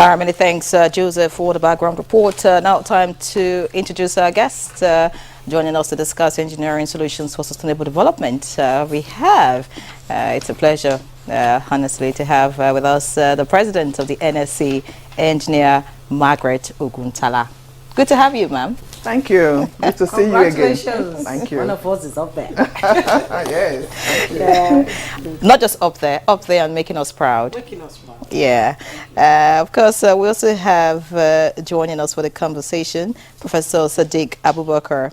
Many thanks, Joseph, for the background report. Now time to introduce our guest. Joining us to discuss engineering solutions for sustainable development. It's a pleasure, honestly, to have with us the president of the NSC, Engineer Margaret Oguntala. Good to have you, ma'am. Thank you. Good to see you again. Congratulations. Thank you. One of us is up there. Yes. Thank you. Yeah. Not just up there and making us proud. Making us proud. Yeah. Of course, we also have joining us for the conversation, Professor Sadiq Abubakar,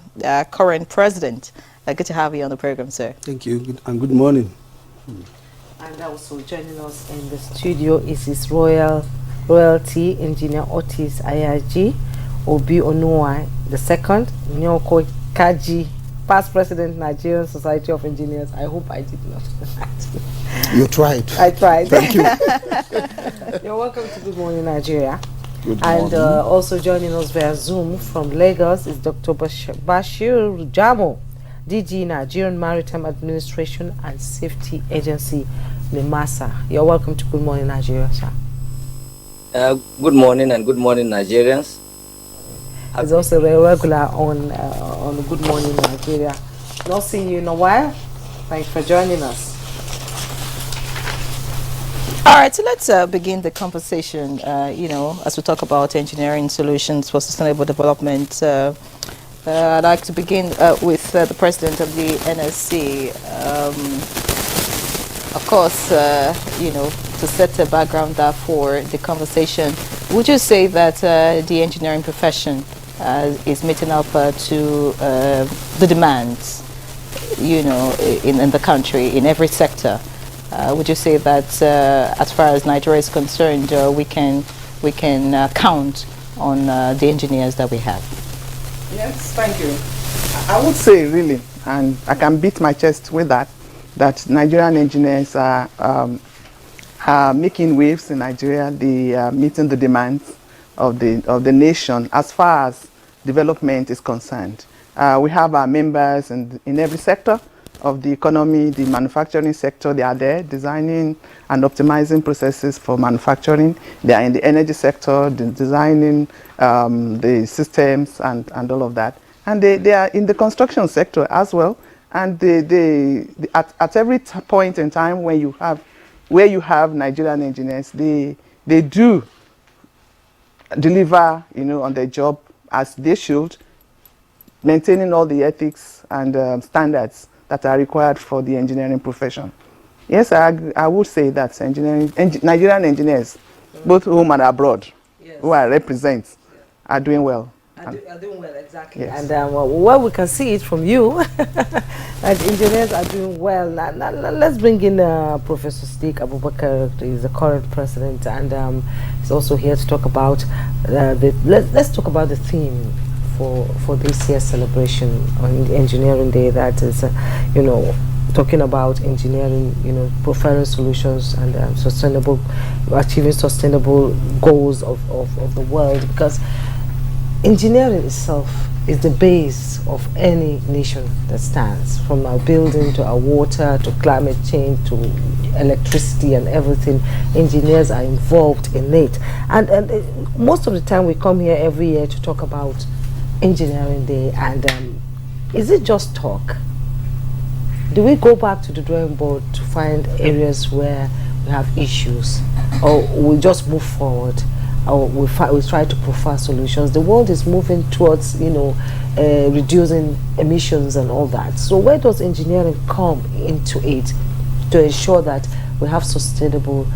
current president. Good to have you on the program, sir. Thank you, good morning. And also joining us in the studio is His Royalty Engineer Otis Ayaji Obi Onuwa II, Nyoko Kaji, past president, Nigerian Society of Engineers. I hope I did not. You tried. I tried. Thank you. You're welcome to Good Morning Nigeria. Good morning. And also joining us via Zoom from Lagos is Dr. Bashir Jamo, DG Nigerian Maritime Administration and Safety Agency, NIMASA. You're welcome to Good Morning Nigeria, sir. Good morning and good morning, Nigerians. He's also very regular on Good Morning Nigeria. Not seeing you in a while. Thanks for joining us. All right, so let's begin the conversation, as we talk about engineering solutions for sustainable development. I'd like to begin with the president of the NSC. Of course, to set a background for the conversation, would you say that the engineering profession is meeting up to the demands, in the country, in every sector? Would you say that as far as Nigeria is concerned, we can count on the engineers that we have? Yes, thank you. I would say really, and I can beat my chest with that Nigerian engineers are making waves in Nigeria. They are meeting the demands of the nation as far as development is concerned. We have our members in every sector of the economy. The manufacturing sector, they are there designing and optimizing processes for manufacturing. They are in the energy sector, designing the systems and all of that. And they are in the construction sector as well. And at every point in time where you have Nigerian engineers, they do deliver, on their job as they should, maintaining all the ethics and standards that are required for the engineering profession. Yes, I would say that Nigerian engineers, both home and abroad, yes, who I represent, are doing well. Are doing well, exactly. Yes. And well, we can see it from you, that engineers are doing well. Now, let's bring in Professor Sadiq Abubakar. He's the current president, and he's also here to talk about let's talk about the theme for this year's celebration on Engineering Day. That is, talking about engineering, preferring solutions and achieving sustainable goals of the world, because engineering itself is the base of any nation that stands, from our building to our water to climate change to electricity and everything. Engineers are involved in it, and most of the time we come here every year to talk about Engineering Day, and is it just talk? Do we go back to the drawing board to find areas where we have issues, or we just move forward, or we try to provide solutions? The world is moving towards, reducing emissions and all that. So where does engineering come into it to ensure that we have sustainable,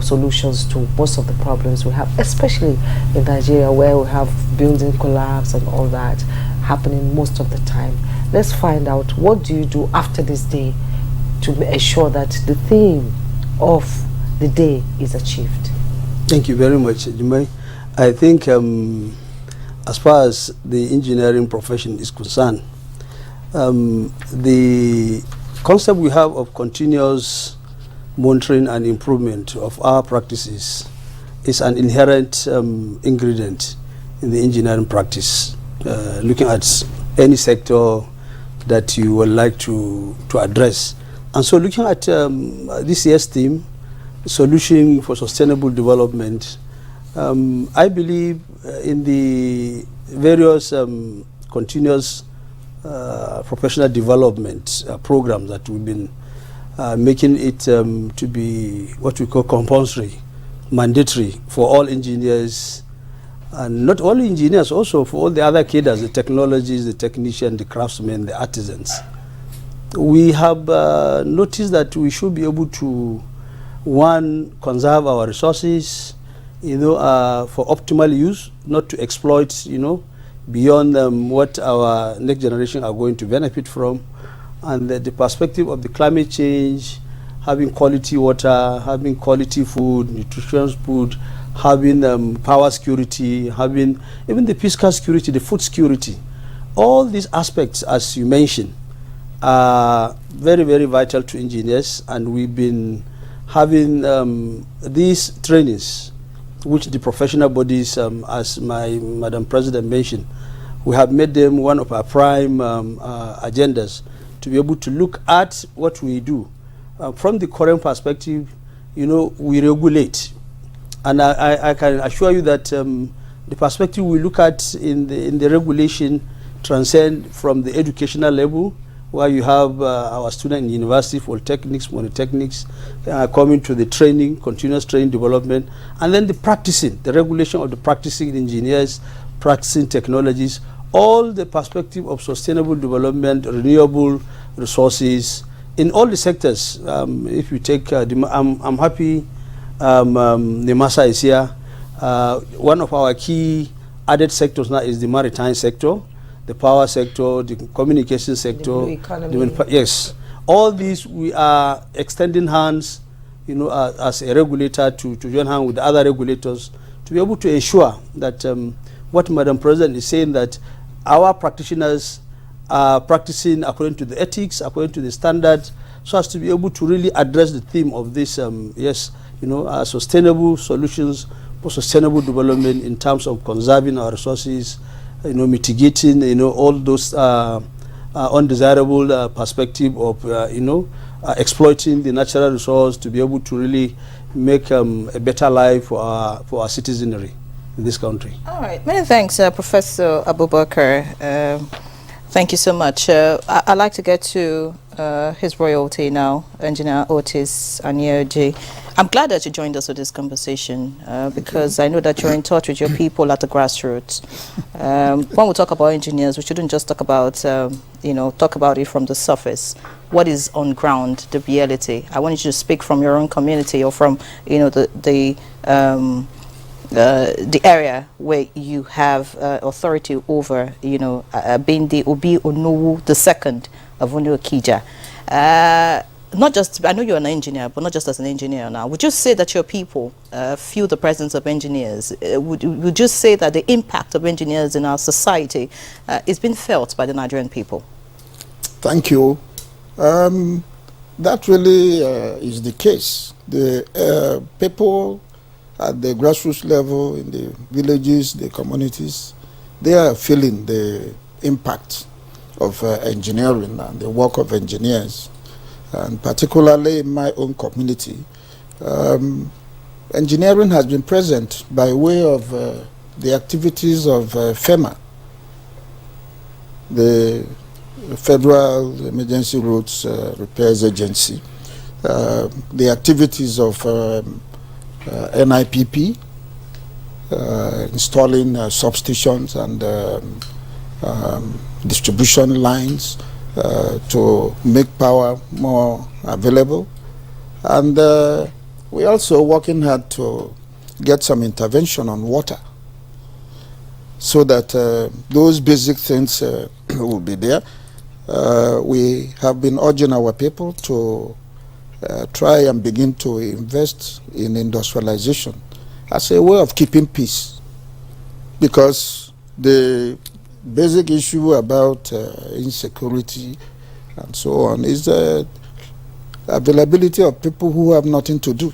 solutions to most of the problems we have, especially in Nigeria, where we have building collapse and all that happening most of the time? Let's find out, what do you do after this day to ensure that the theme of the day is achieved? Thank you very much, Jimai. I think as far as the engineering profession is concerned, the concept we have of continuous monitoring and improvement of our practices is an inherent ingredient in the engineering practice, looking at any sector that you would like to address. And so looking at this year's theme, Solution for Sustainable Development, I believe in the various continuous professional development programs that we've been making it to be what we call compulsory, mandatory for all engineers, and not only engineers, also for all the other cadres, the technologists, the technicians, the craftsmen, the artisans. We have noticed that we should be able to, one, conserve our resources, for optimal use, not to exploit, beyond what our next generation are going to benefit from. And the perspective of the climate change, having quality water, having quality food, nutritious food, having power security, having even the fiscal security, the food security. All these aspects, as you mentioned, are very, very vital to engineers, and we've been having these trainings, which the professional bodies, as Madam President mentioned, we have made them one of our prime agendas to be able to look at what we do. From the current perspective, we regulate. And I can assure you that the perspective we look at in the regulation transcend from the educational level, where you have our students in university, polytechnics, monotechnics, coming to the training, continuous training development, and then the practicing, the regulation of the practicing engineers, practicing technologies, all the perspective of sustainable development, renewable resources, in all the sectors. If you take, I'm happy Nemasa is here. One of our key added sectors now is the maritime sector, the power sector, the communication sector, the blue economy. Yes, all these we are extending hands, as a regulator to join hands with other regulators to be able to ensure that what Madam President is saying, that our practitioners are practicing according to the ethics, according to the standards, so as to be able to really address the theme of this, sustainable solutions for sustainable development in terms of conserving our resources, mitigating, all those undesirable perspective of, exploiting the natural resource to be able to really make a better life for our citizenry in this country. All right. Many thanks, Professor Abubakar. Thank you so much. I'd like to get to His Royalty now, Engineer Otis Anyoji. I'm glad that you joined us for this conversation because I know that you're in touch with your people at the grassroots. When we talk about engineers, we shouldn't just talk about, talk about it from the surface. What is on ground, the reality? I want you to speak from your own community or from, the area where you have authority over, being the Obi Onowu II of Onu Okija. Not just, I know you're an engineer, but not just as an engineer now. Would you say that your people feel the presence of engineers? Would you say that the impact of engineers in our society is being felt by the Nigerian people? Thank you. That really is the case. The people at the grassroots level, in the villages, the communities, they are feeling the impact of engineering and the work of engineers. And particularly in my own community, engineering has been present by way of the activities of FEMA, the Federal Emergency Roads Repairs Agency, the activities of NIPP, installing substations and distribution lines to make power more available. And we're also working hard to get some intervention on water so that those basic things will be there. We have been urging our people to try and begin to invest in industrialization as a way of keeping peace, because the basic issue about insecurity and so on is the availability of people who have nothing to do.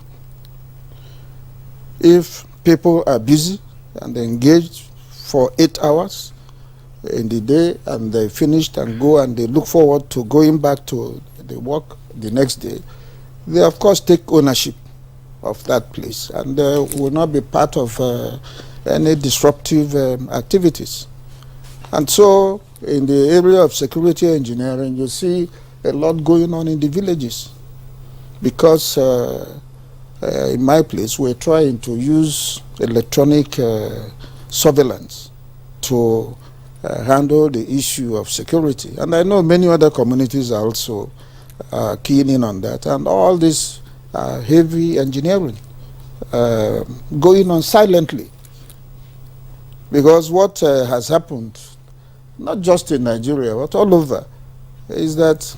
If people are busy and they engage for 8 hours in the day and they finished and go and they look forward to going back to the work the next day, they of course take ownership of that place, and will not be part of any disruptive activities. And so in the area of security engineering, you see a lot going on in the villages, because in my place we're trying to use electronic surveillance to handle the issue of security. And I know many other communities are also keen in on that, and all this heavy engineering going on silently. Because what has happened, not just in Nigeria, but all over, is that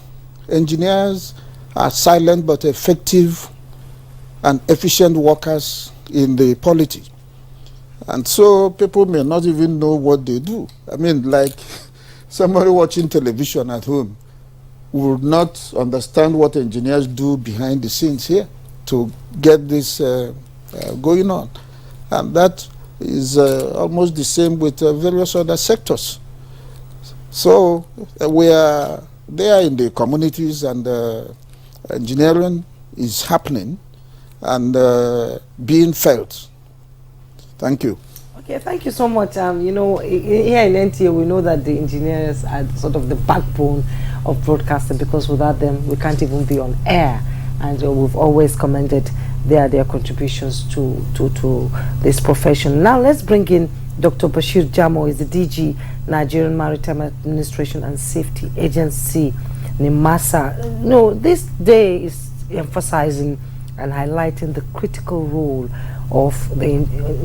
engineers are silent but effective and efficient workers in the polity. And so people may not even know what they do. I mean, like somebody watching television at home would not understand what engineers do behind the scenes here to get this going on. And that is almost the same with various other sectors. So we are there in the communities, and engineering is happening and being felt. Thank you. Okay, thank you so much. You know, here in NTA, we know that the engineers are sort of the backbone of broadcasting, because without them, we can't even be on air. And we've always commended their contributions to this profession. Now, let's bring in Dr. Bashir Jamo, is the DG, Nigerian Maritime Administration and Safety Agency, NIMASA. No, this day is emphasizing and highlighting the critical role of the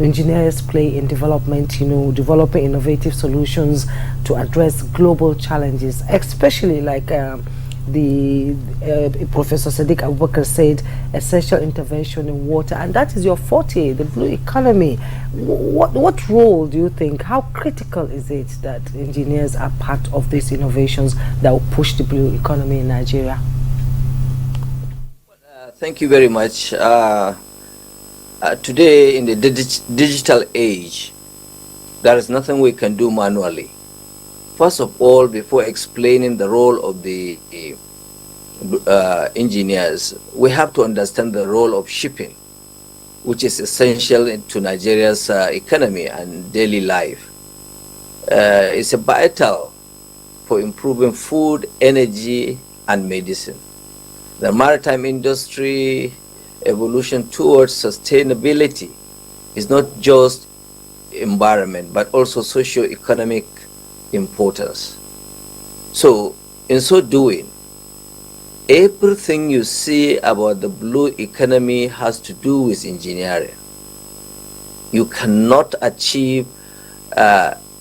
engineers play in development, you know, developing innovative solutions to address global challenges, especially like Professor Sadiq Abubakar said, essential intervention in water, and that is your forte, the blue economy. What role do you think, how critical is it that engineers are part of these innovations that will push the blue economy in Nigeria? Thank you very much. Today, in the digital age, there is nothing we can do manually. First of all, before explaining the role of the engineers, we have to understand the role of shipping, which is essential to Nigeria's economy and daily life. It's vital for improving food, energy, and medicine. The maritime industry evolution towards sustainability is not just environment, but also socio-economic importance. So, in so doing, everything you see about the blue economy has to do with engineering. You cannot achieve,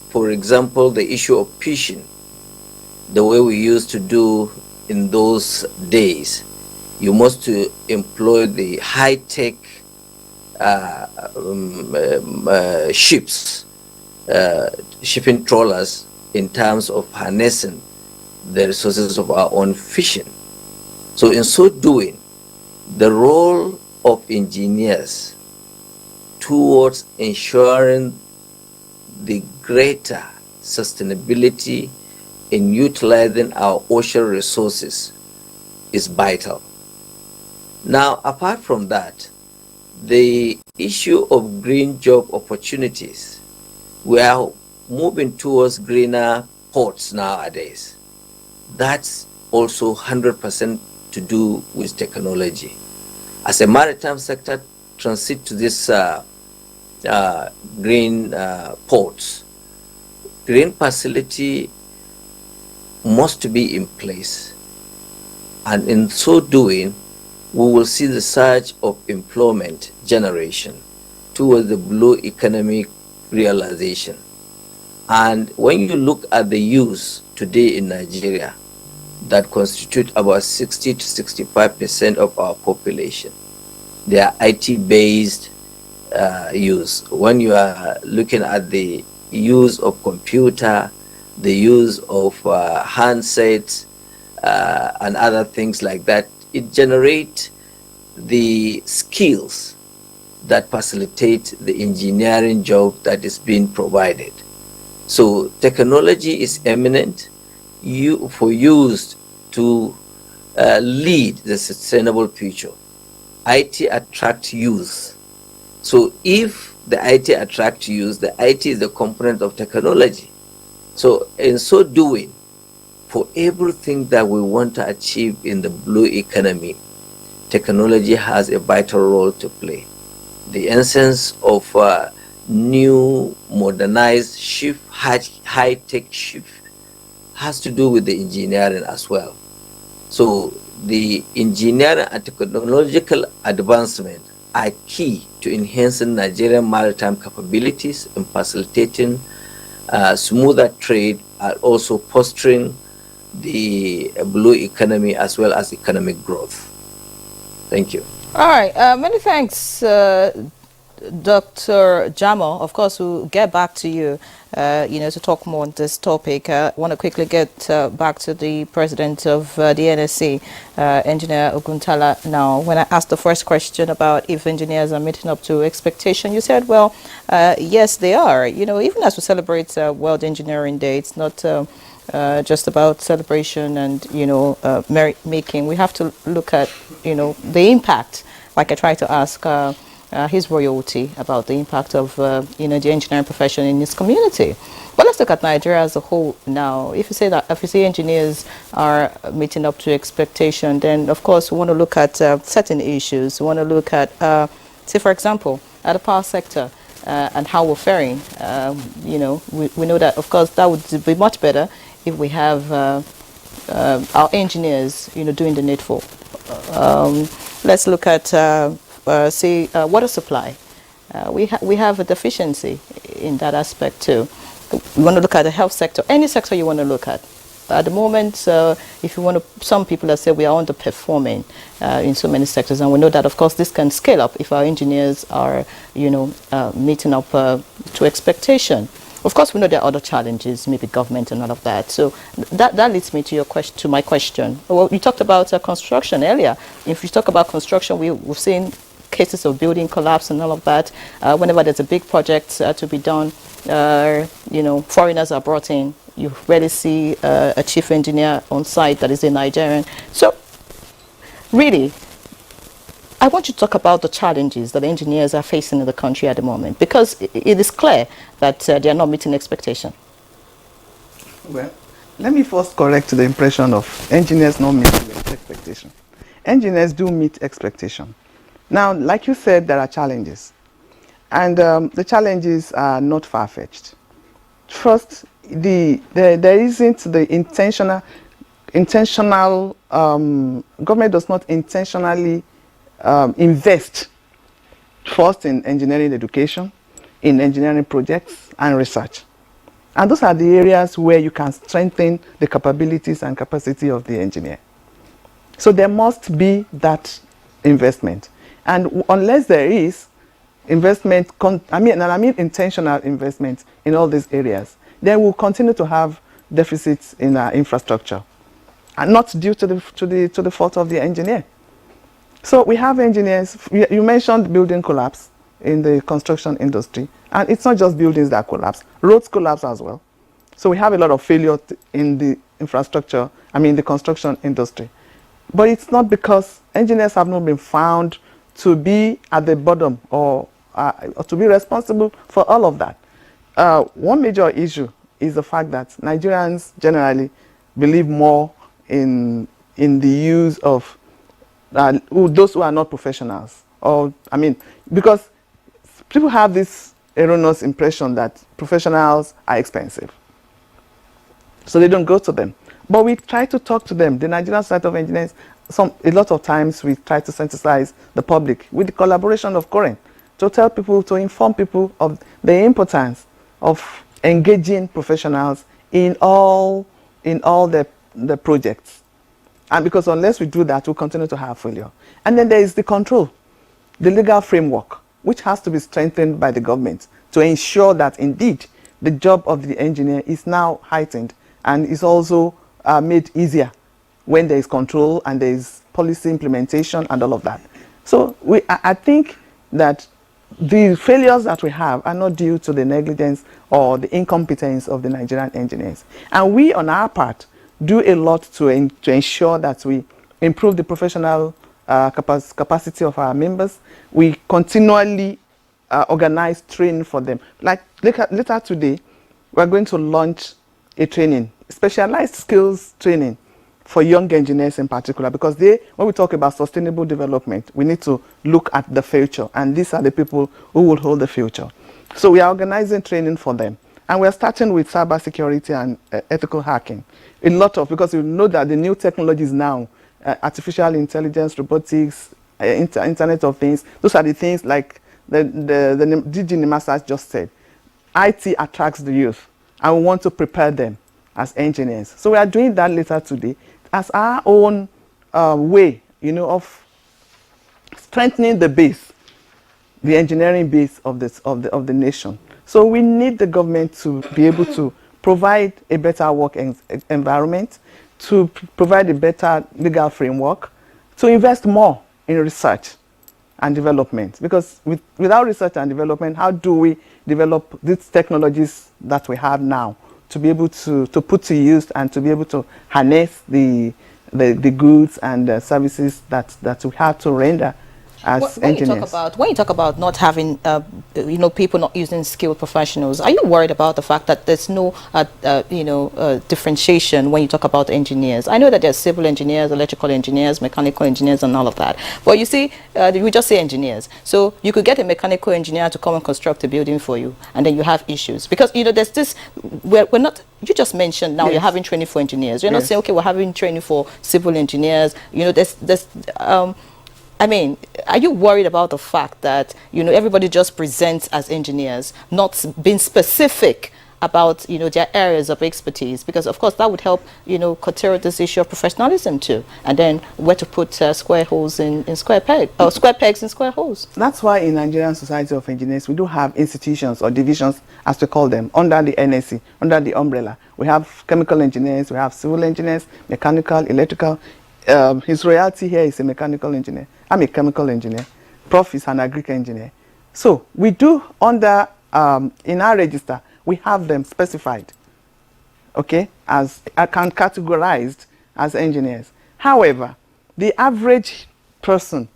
for example, the issue of fishing the way we used to do in those days. You must employ the high-tech ships, shipping trawlers, in terms of harnessing the resources of our own fishing. So in so doing, the role of engineers towards ensuring the greater sustainability in utilizing our ocean resources is vital. Now, apart from that, the issue of green job opportunities, we are moving towards greener ports nowadays. That's also 100% to do with technology. As a maritime sector transit to this green ports, green facility must be in place. And in so doing, we will see the surge of employment generation towards the blue economic realization. And when you look at the youth today in Nigeria, that constitute about 60 to 65% of our population, they are IT-based youth. When you are looking at the use of computer, the use of handsets, and other things like that, it generates the skills that facilitate the engineering job that is being provided. So technology is eminent for use to lead the sustainable future. IT attracts youth. So if the IT attracts youth, the IT is the component of technology. So in so doing, for everything that we want to achieve in the blue economy, technology has a vital role to play. The essence of new modernized ship, high-tech ship, has to do with the engineering as well. So the engineering and technological advancement are key to enhancing Nigerian maritime capabilities and facilitating smoother trade, and also fostering the blue economy as well as economic growth. Thank you. All right. Many thanks, Dr. Jamo. Of course, we'll get back to you, to talk more on this topic. I want to quickly get back to the president of the NSC, Engineer Oguntala. Now, when I asked the first question about if engineers are meeting up to expectation, you said, well, yes, they are. Even as we celebrate World Engineering Day, it's not just about celebration and, merit making. We have to look at, the impact, like I tried to ask his royalty about the impact of, the engineering profession in his community. But let's look at Nigeria as a whole now. If you say engineers are meeting up to expectation, then of course we want to look at certain issues. We want to look at, say for example, at the power sector and how we're faring. We know that of course that would be much better if we have our engineers, doing the needful. Let's look at, say, water supply. We have a deficiency in that aspect too. We want to look at the health sector, any sector you want to look at. At the moment, if you want to, some people have said we are underperforming in so many sectors, and we know that, of course, this can scale up if our engineers are, meeting up to expectation. Of course, we know there are other challenges, maybe government and all of that. So that leads me to your question, to my question. Well, you talked about construction earlier. If you talk about construction, we've seen cases of building collapse and all of that. Whenever there's a big project to be done, foreigners are brought in. You rarely see a chief engineer on site that is a Nigerian. So really, I want you to talk about the challenges that engineers are facing in the country at the moment, because it is clear that they are not meeting expectation. Well, let me first correct the impression of engineers not meeting expectation. Engineers do meet expectation. Now, like you said, there are challenges. And the challenges are not far-fetched. First, there isn't the intentional, government does not intentionally invest first in engineering education, in engineering projects and research. And those are the areas where you can strengthen the capabilities and capacity of the engineer. So there must be that investment. And unless there is investment, I mean intentional investment in all these areas, then we'll continue to have deficits in our infrastructure, and not due to the fault of the engineer. So we have engineers. You mentioned building collapse in the construction industry, and it's not just buildings that collapse, roads collapse as well. So we have a lot of failure in the infrastructure, the construction industry. But it's not because engineers have not been found to be at the bottom or to be responsible for all of that. One major issue is the fact that Nigerians generally believe more in the use of those who are not professionals. Because people have this erroneous impression that professionals are expensive, so they don't go to them. But we try to talk to them. The Nigerian Society of Engineers, a lot of times we try to sensitize the public with the collaboration of Koren to tell people, to inform people of the importance of engaging professionals in all the projects. And because unless we do that, we'll continue to have failure. And then there is the control, the legal framework, which has to be strengthened by the government to ensure that indeed the job of the engineer is now heightened and is also made easier when there is control and there is policy implementation and all of that. So I think that the failures that we have are not due to the negligence or the incompetence of the Nigerian engineers. And we, on our part, do a lot to ensure that we improve the professional capacity of our members. We continually organize training for them. Like later today, we're going to launch a training, specialized skills training for young engineers in particular, because when we talk about sustainable development, we need to look at the future, and these are the people who will hold the future. So we are organizing training for them, and we are starting with cyber security and ethical hacking. Because you know that the new technologies now, artificial intelligence, robotics, Internet of Things, those are the things like the DG Nimasas just said. IT attracts the youth, and we want to prepare them as engineers. So we are doing that later today as our own way, of strengthening the base, the engineering base of the nation. So we need the government to be able to provide a better work environment, to provide a better legal framework, to invest more in research and development. Because without research and development, how do we develop these technologies that we have now to be able to put to use and to be able to harness the goods and services that we have to render as engineers? When you talk about not having, people not using skilled professionals, are you worried about the fact that there's no, differentiation when you talk about engineers? I know that there's civil engineers, electrical engineers, mechanical engineers, and all of that. But you see, we just say engineers. So you could get a mechanical engineer to come and construct a building for you, and then you have issues because there's this. We're not. You just mentioned now you're having training for engineers. You're not saying, okay, we're having training for civil engineers. I mean, are you worried about the fact that, everybody just presents as engineers, not being specific about, their areas of expertise? Because, of course, that would help, curtail this issue of professionalism too. And then where to put square holes in square pegs, or square pegs in square holes. That's why in Nigerian Society of Engineers, we do have institutions or divisions, as we call them, under the NSC, under the umbrella. We have chemical engineers, we have civil engineers, mechanical, electrical. His royalty here is a mechanical engineer. I'm a chemical engineer. Prof is an agric engineer. So we do under, in our register, we have them specified, okay, as categorized as engineers. However, the average person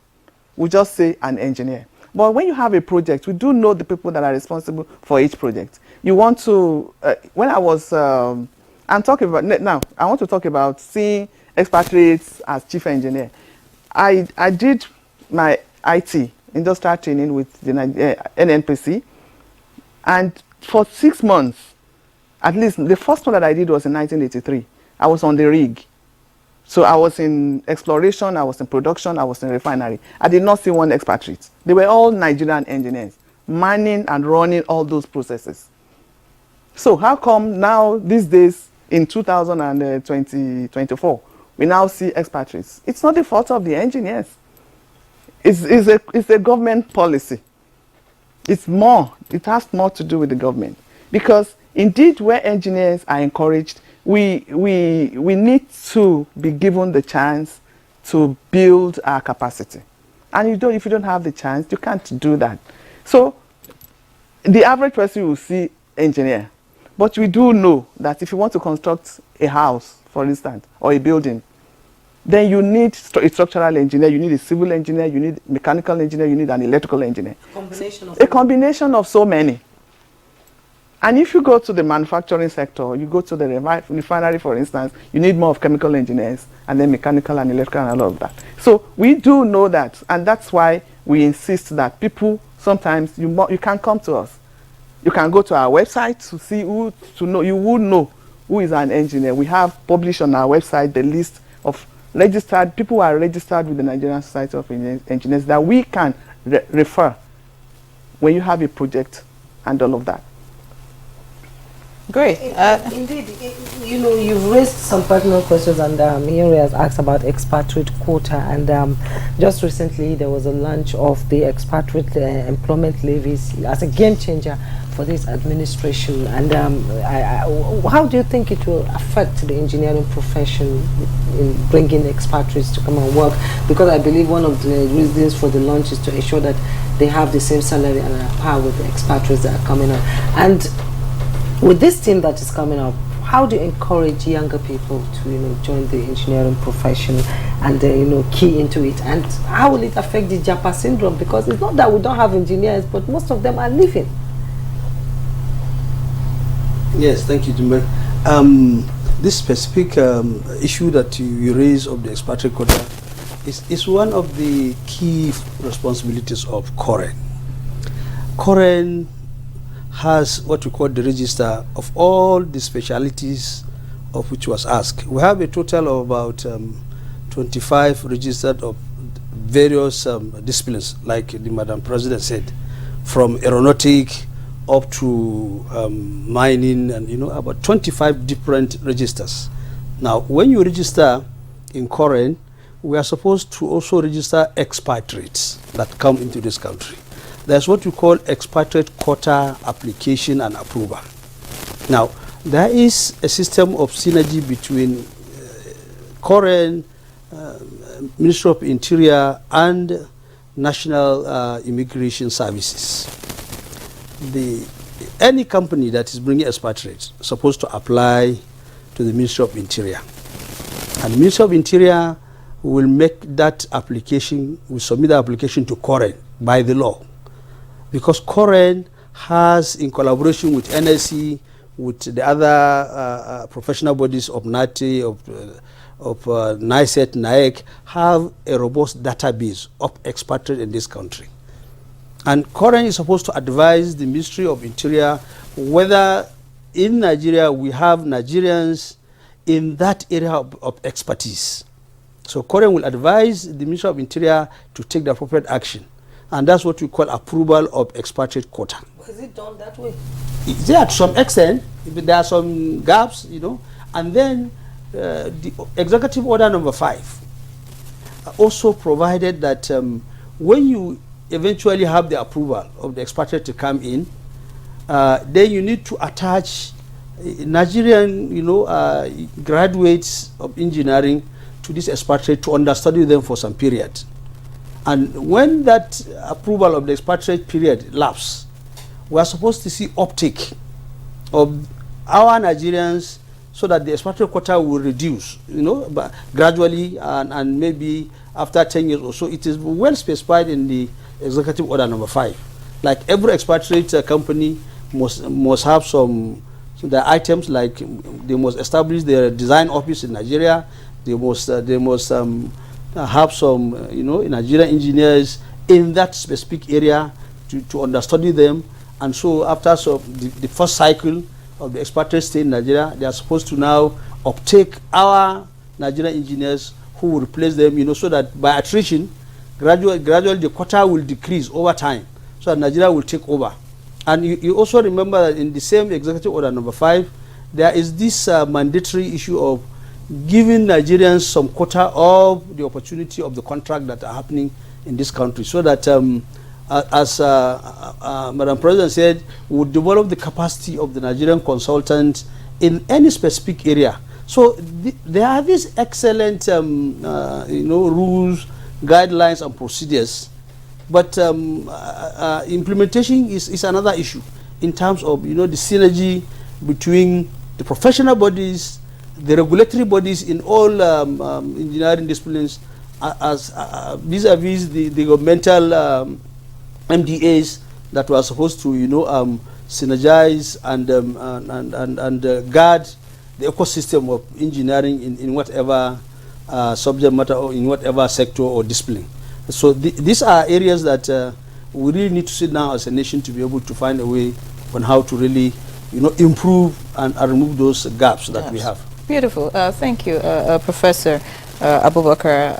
will just say an engineer. But when you have a project, we do know the people that are responsible for each project. You want to, when I was, I'm talking about, now, I want to talk about seeing expatriates as chief engineer. I did my IT, industrial training with the NNPC, and for 6 months, at least, the first one that I did was in 1983. I was on the rig. So I was in exploration, I was in production, I was in refinery. I did not see one expatriate. They were all Nigerian engineers, manning and running all those processes. So how come now, these days, in 2024, we now see expatriates? It's not the fault of the engineers. It's a government policy. It has more to do with the government. Because indeed, where engineers are encouraged, we need to be given the chance to build our capacity. And if you don't have the chance, you can't do that. So the average person will see engineer. But we do know that if you want to construct a house, for instance, or a building, then you need a structural engineer, you need a civil engineer, you need a mechanical engineer, you need an electrical engineer. A combination of so many. And if you go to the manufacturing sector, you go to the refinery, for instance, you need more of chemical engineers, and then mechanical and electrical and all of that. So we do know that, and that's why we insist that people, sometimes you can come to us. You can go to our website to see you will know who is an engineer. We have published on our website the list of registered people who are registered with the Nigerian Society of Engineers that we can refer when you have a project and all of that. Great. Indeed, you've raised some personal questions, and here has asked about expatriate quota, and just recently there was a launch of the expatriate employment levies as a game changer for this administration. And how do you think it will affect the engineering profession in bringing expatriates to come and work? Because I believe one of the reasons for the launch is to ensure that they have the same salary and are par with the expatriates that are coming up. And with this team that is coming up, how do you encourage younger people to join the engineering profession and key into it, and how will it affect the Japa syndrome? Because it's not that we don't have engineers, but most of them are leaving. Yes, thank you, Jimbe. This specific issue that you raise of the expatriate quota is one of the key responsibilities of COREN. COREN has what we call the register of all the specialities of which was asked. We have a total of about 25 registered of various disciplines, like the Madam President said, from aeronautic up to mining, and about 25 different registers. Now, when you register in COREN, we are supposed to also register expatriates that come into this country. There's what we call expatriate quota application and approval. Now, there is a system of synergy between COREN, Ministry of Interior, and National Immigration Services. Any company that is bringing expatriates is supposed to apply to the Ministry of Interior. And the Ministry of Interior will make that application, will submit the application to COREN by the law. Because COREN has, in collaboration with NSC, with the other professional bodies of NATE, of NICET, NAEC, have a robust database of expatriates in this country. And COREN is supposed to advise the Ministry of Interior whether in Nigeria we have Nigerians in that area of expertise. So COREN will advise the Ministry of Interior to take the appropriate action. And that's what we call approval of expatriate quota. Is it done that way? There to some extent, there are some gaps, and then the Executive Order number 5 also provided that when you eventually have the approval of the expatriate to come in, then you need to attach Nigerian, graduates of engineering to this expatriate to understudy them for some period. And when that approval of the expatriate period lapses, we are supposed to see uptake of our Nigerians so that the expatriate quota will reduce, but gradually, and maybe after 10 years or so. It is well specified in the Executive Order number 5. Like every expatriate company must have the items, like they must establish their design office in Nigeria. They must have some Nigerian engineers in that specific area to understudy them. And so after the first cycle of the expatriate stay in Nigeria, they are supposed to now uptake our Nigerian engineers who will replace them, so that by attrition, gradually the quota will decrease over time, so that Nigeria will take over. And you also remember that in the same Executive Order number 5, there is this mandatory issue of giving Nigerians some quota of the opportunity of the contract that are happening in this country, so that as Madam President said, we would develop the capacity of the Nigerian consultants in any specific area. So there are these excellent rules, guidelines and procedures, but implementation is another issue in terms of the synergy between the professional bodies, the regulatory bodies in all engineering disciplines, as vis-a-vis the governmental MDAs that were supposed to synergize and guard the ecosystem of engineering in whatever subject matter or in whatever sector or discipline. So these are areas that we really need to sit down as a nation to be able to find a way on how to really improve and remove those gaps that we have. Beautiful. Thank you, Professor Abubakar.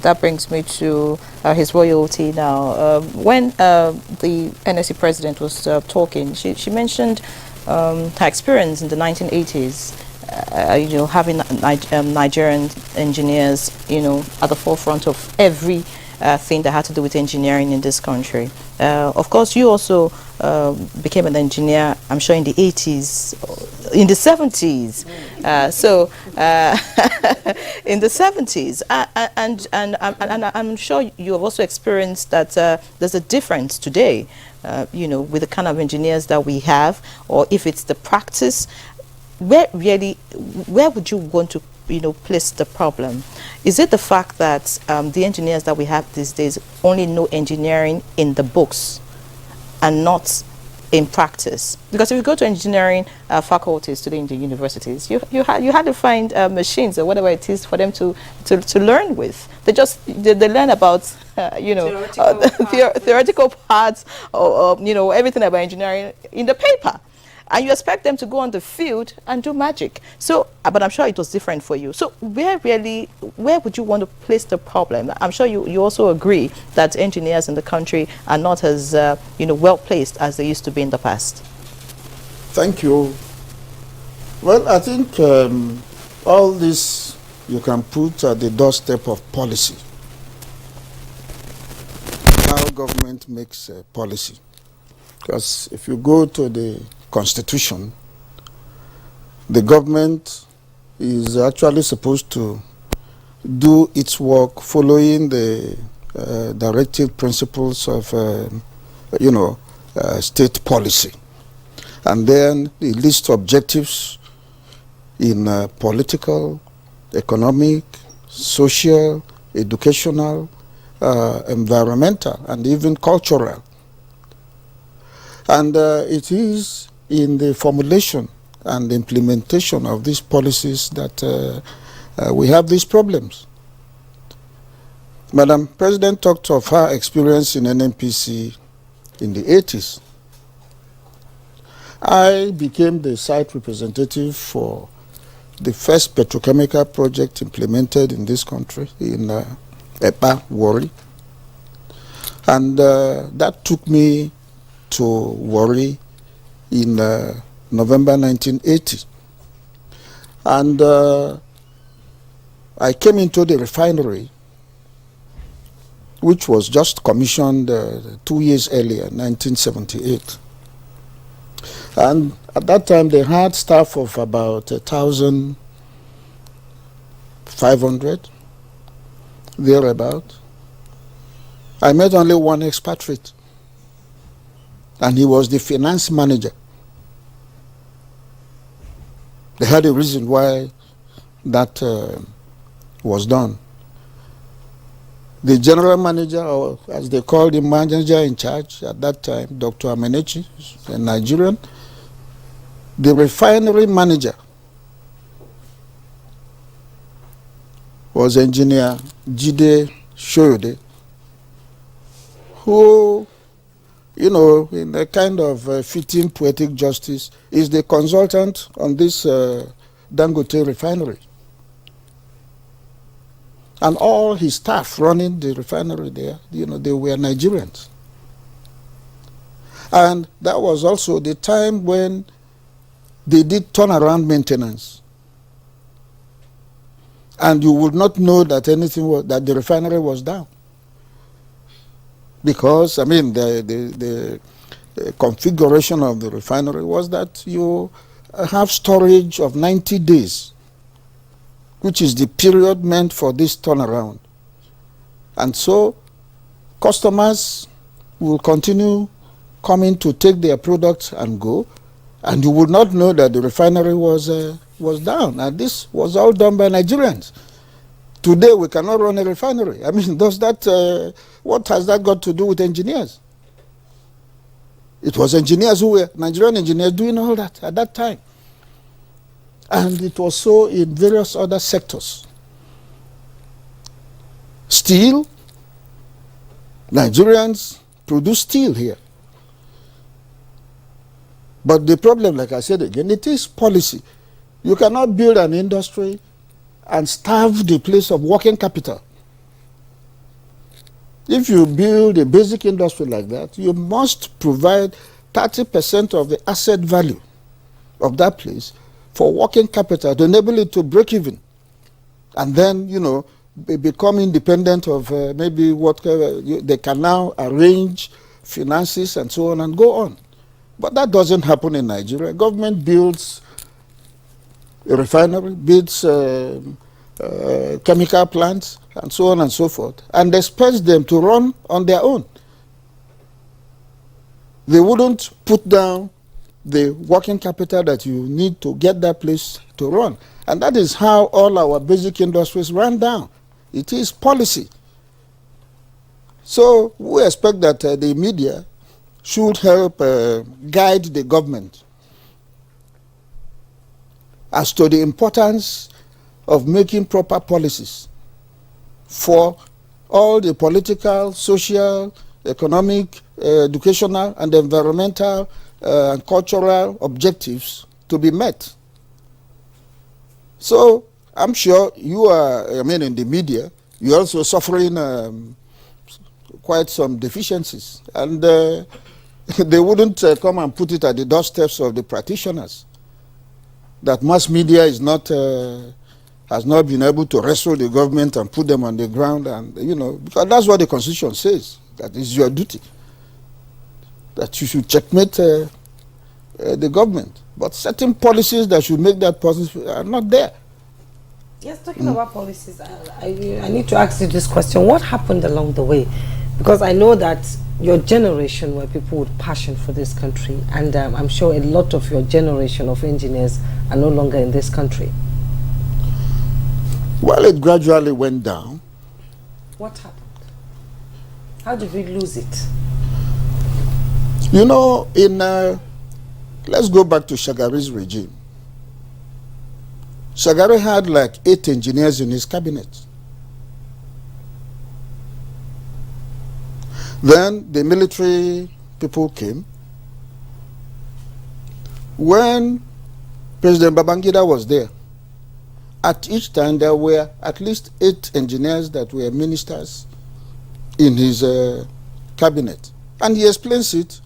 That brings me to His Royalty now. When the NSC president was talking, she mentioned her experience in the 1980s, having Nigerian engineers, at the forefront of every thing that had to do with engineering in this country. Of course, you also became an engineer, I'm sure, in the 80s, in the 70s. In the 70s, and I'm sure you have also experienced that there's a difference today, with the kind of engineers that we have, or if it's the practice. where would you want to, place the problem? Is it the fact that the engineers that we have these days only know engineering in the books and not in practice? Because if you go to engineering faculties today in the universities, you had to find machines or whatever it is for them to learn with. They learn about theoretical parts or everything about engineering in the paper. And you expect them to go on the field and do magic. So, but I'm sure it was different for you. So where would you want to place the problem? I'm sure you also agree that engineers in the country are not as, well placed as they used to be in the past. Thank you. Well, I think all this you can put at the doorstep of policy. How government makes policy. Because if you go to the Constitution, the government is actually supposed to do its work following the directive principles of, state policy. And then the list objectives in political, economic, social, educational, environmental, and even cultural. And it is in the formulation and implementation of these policies that we have these problems. Madam President talked of her experience in NNPC in the 80s. I became the site representative for the first petrochemical project implemented in this country in Epa, Warri. And that took me to Warri in November 1980. And I came into the refinery, which was just commissioned 2 years earlier, 1978. And at that time, they had staff of about 1,500, thereabout. I met only one expatriate, and he was the finance manager. They had a reason why that was done. The general manager, or as they called the manager in charge at that time, Dr. Amenechi, a Nigerian, the refinery manager was engineer Jide Shoyode, who, in a kind of fitting poetic justice, is the consultant on this Dangote refinery. And all his staff running the refinery there, they were Nigerians. And that was also the time when they did turnaround maintenance. And you would not know that that the refinery was down. Because, the configuration of the refinery was that you have storage of 90 days, which is the period meant for this turnaround. And so customers will continue coming to take their products and go, and you would not know that the refinery was down. And this was all done by Nigerians. Today we cannot run a refinery. What has that got to do with engineers? It was engineers who were, Nigerian engineers, doing all that at that time. And it was so in various other sectors. Steel, Nigerians produce steel here. But the problem, like I said again, it is policy. You cannot build an industry and starve the place of working capital. If you build a basic industry like that, you must provide 30% of the asset value of that place for working capital to enable it to break even. And then, become independent of maybe what they can now arrange finances and so on and go on. But that doesn't happen in Nigeria. Government builds a refinery, builds chemical plants, and so on and so forth, and expects them to run on their own. They wouldn't put down the working capital that you need to get that place to run. And that is how all our basic industries run down. It is policy. So we expect that the media should help guide the government as to the importance of making proper policies for all the political, social, economic, educational, and environmental and cultural objectives to be met. So I'm sure you are, in the media, you're also suffering quite some deficiencies. And they wouldn't come and put it at the doorsteps of the practitioners. That mass media is not, has not been able to wrestle the government and put them on the ground, and because that's what the Constitution says. That is your duty. That you should checkmate the government. But certain policies that should make that possible are not there. Yes, talking about policies, I need to ask you this question. What happened along the way? Because I know that your generation were people with passion for this country, and I'm sure a lot of your generation of engineers are no longer in this country. Well, it gradually went down. What happened? How did we lose it? Let's go back to Shagari's regime. Shagari had like 8 engineers in his cabinet. Then the military people came. When President Babangida was there, at each time there were at least 8 engineers that were ministers in his cabinet. And he explains it.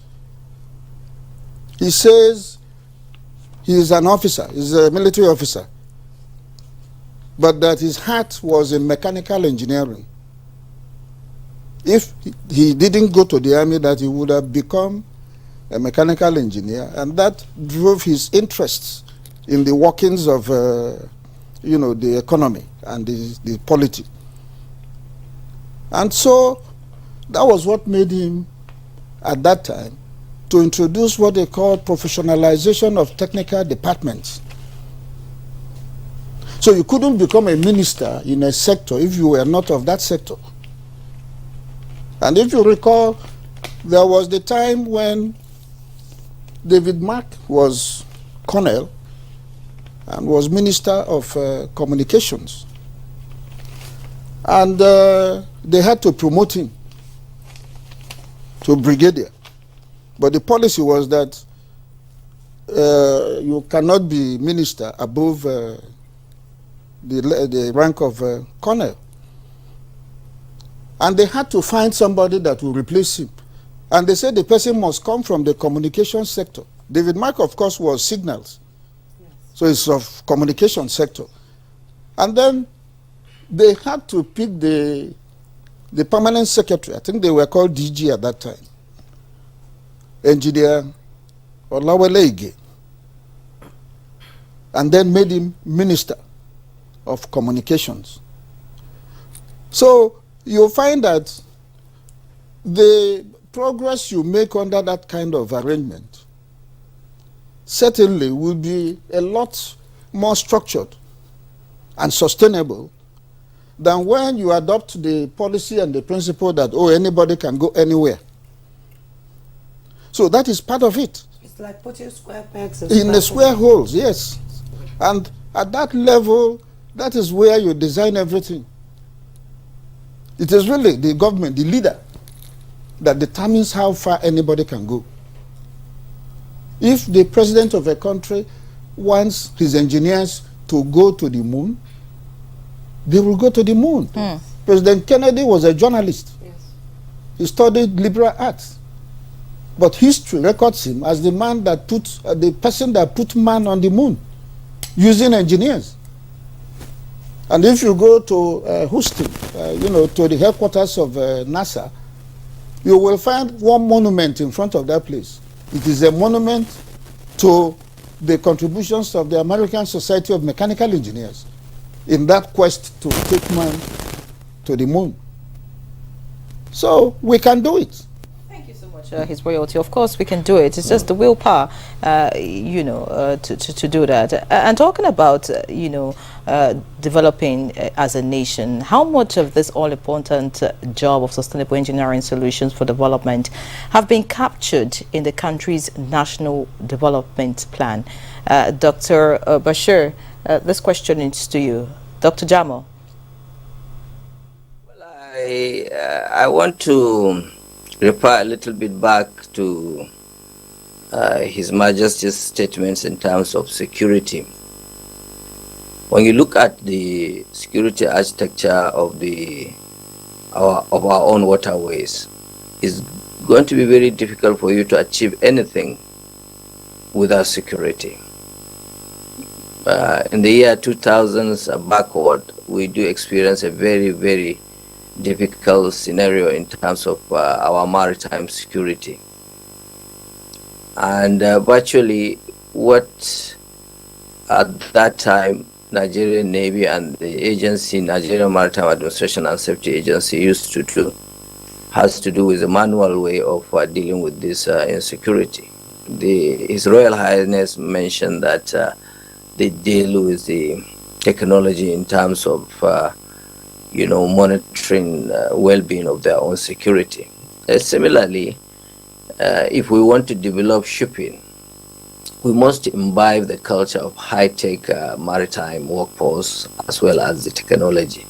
He says he is an officer, he's a military officer, but that his heart was in mechanical engineering. If he didn't go to the army, that he would have become a mechanical engineer, and that drove his interests in the workings of the economy and the polity. And so that was what made him, at that time, to introduce what they call professionalization of technical departments. So you couldn't become a minister in a sector if you were not of that sector. And if you recall, there was the time when David Mark was colonel and was Minister of Communications. And they had to promote him to brigadier. But the policy was that you cannot be minister above the rank of colonel. And they had to find somebody that will replace him. And they said the person must come from the communication sector. David Mark, of course, was signals. Yes. So it's of communication sector. And then they had to pick the permanent secretary. I think they were called DG at that time. Engineer Olawale Ige. And then made him Minister of Communications. So you'll find that the progress you make under that kind of arrangement certainly will be a lot more structured and sustainable than when you adopt the policy and the principle that, anybody can go anywhere. So that is part of it. It's like putting square pegs in the square holes, yes. And at that level, that is where you design everything. It is really the government, the leader, that determines how far anybody can go. If the president of a country wants his engineers to go to the moon, they will go to the moon. Mm. President Kennedy was a journalist. Yes. He studied liberal arts. But history records him as the man that put, the person that put man on the moon using engineers. And if you go to Houston, to the headquarters of NASA, you will find one monument in front of that place. It is a monument to the contributions of the American Society of Mechanical Engineers in that quest to take man to the moon. So we can do it. Thank you, so much, His Royalty. Of course, we can do it. It's just the willpower, to do that. And talking about, developing as a nation, how much of this all-important job of sustainable engineering solutions for development have been captured in the country's national development plan? Dr. Bashir, this question is to you. Dr. Jamo. I want to refer a little bit back to His Majesty's statements in terms of security. When you look at the security architecture of our own waterways, it's going to be very difficult for you to achieve anything without security. In the year 2000s backward, we do experience a very, very difficult scenario in terms of our maritime security. And virtually what at that time Nigerian Navy and the agency, Nigerian Maritime Administration and Safety Agency, used to do has to do with the manual way of dealing with this insecurity. His Royal Highness mentioned that they deal with the technology in terms of monitoring well-being of their own security. Similarly, if we want to develop shipping, we must imbibe the culture of high-tech maritime workforce as well as the technology.